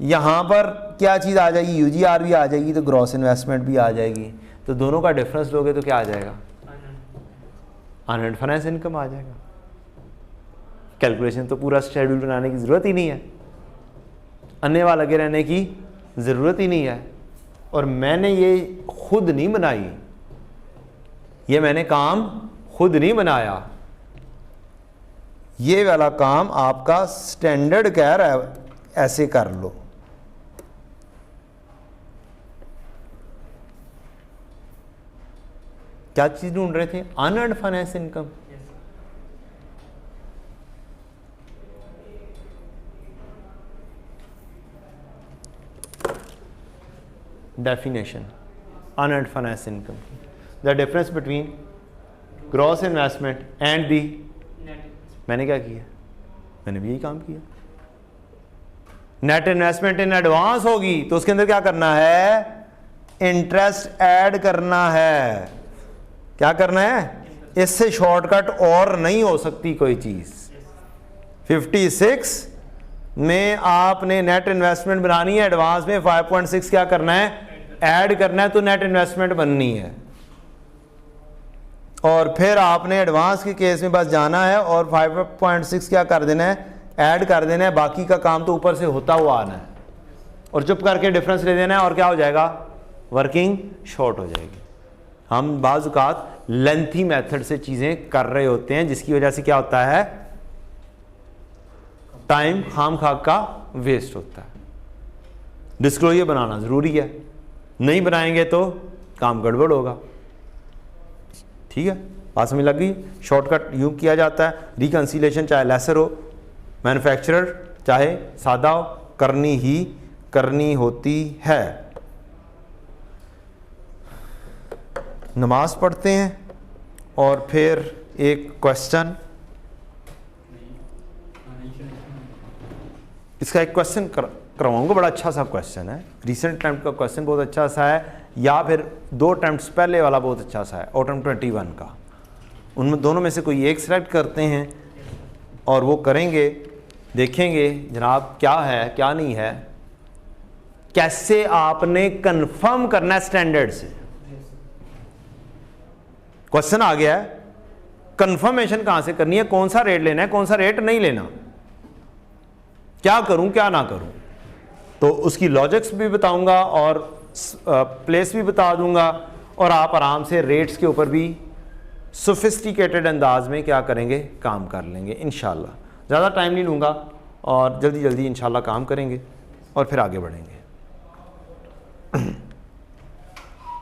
यहाँ पर क्या चीज़ आ जाएगी? यूजीआर भी आ जाएगी, तो ग्रॉस इन्वेस्टमेंट भी आ जाएगी। तो दोनों का डिफरेंस लोगे तो क्या आ जाएगा? अनअर्न्ड फाइनेंस इनकम आ जाएगा। कैलकुलेशन तो पूरा शेड्यूल बनाने की ज़रूरत ही नहीं है, अन्यवा लगे रहने की ज़रूरत ही नहीं है। और मैंने ये खुद नहीं बनाई, ये मैंने काम खुद नहीं बनाया, ये वाला काम आपका स्टैंडर्ड कह रहा है ऐसे कर लो। क्या चीज ढूंढ रहे थे? Unearned finance income. Definition unearned finance income, the difference between gross investment and the, मैंने क्या किया? मैंने भी यही काम किया। नेट इन्वेस्टमेंट इन एडवांस होगी तो उसके अंदर क्या करना है? इंटरेस्ट ऐड करना है। क्या करना है? इससे शॉर्टकट और नहीं हो सकती कोई चीज। 56 में आपने नेट इन्वेस्टमेंट बनानी है, एडवांस में 5.6 क्या करना है? ऐड करना है, तो नेट इन्वेस्टमेंट बननी है। और फिर आपने एडवांस के केस में बस जाना है और 5.6 क्या कर देना है? ऐड कर देना है। बाकी का काम तो ऊपर से होता हुआ आना है और चुप करके डिफरेंस ले देना है और क्या हो जाएगा? वर्किंग शॉर्ट हो जाएगी। हम बाज़ औक़ात लेंथी मेथड से चीज़ें कर रहे होते हैं जिसकी वजह से क्या होता है? टाइम खाम खाक का वेस्ट होता है। डिस्क्लोजर बनाना ज़रूरी है, नहीं बनाएंगे तो काम गड़बड़ होगा। ठीक है, बात समझ लग गई? शॉर्टकट यूँ किया जाता है। रिकंसिलेशन चाहे लेसर हो, मैन्युफैक्चरर चाहे सादा हो, करनी ही करनी होती है। नमाज पढ़ते हैं और फिर एक क्वेश्चन, इसका एक क्वेश्चन करवाऊंगा। बड़ा अच्छा सा क्वेश्चन है, रिसेंट अटेम्प्ट का क्वेश्चन बहुत अच्छा सा है, या फिर 2 अटेम्प्ट्स पहले वाला बहुत अच्छा सा है, अटेम्प्ट 21 का। उनमें दोनों में से कोई एक सिलेक्ट करते हैं और वो करेंगे, देखेंगे जनाब क्या है क्या नहीं है, कैसे आपने कंफर्म करना है स्टैंडर्ड से। क्वेश्चन आ गया है, कंफर्मेशन कहां से करनी है, कौन सा रेट लेना है, कौन सा रेट नहीं लेना, क्या करूं क्या ना करूं, तो उसकी लॉजिक्स भी बताऊंगा और प्लेस भी बता दूंगा, और आप आराम से रेट्स के ऊपर भी सोफिस्टिकेटेड अंदाज में क्या करेंगे? काम कर लेंगे इंशाल्लाह। ज़्यादा टाइम नहीं लूँगा और जल्दी जल्दी इंशाल्लाह काम करेंगे और फिर आगे बढ़ेंगे।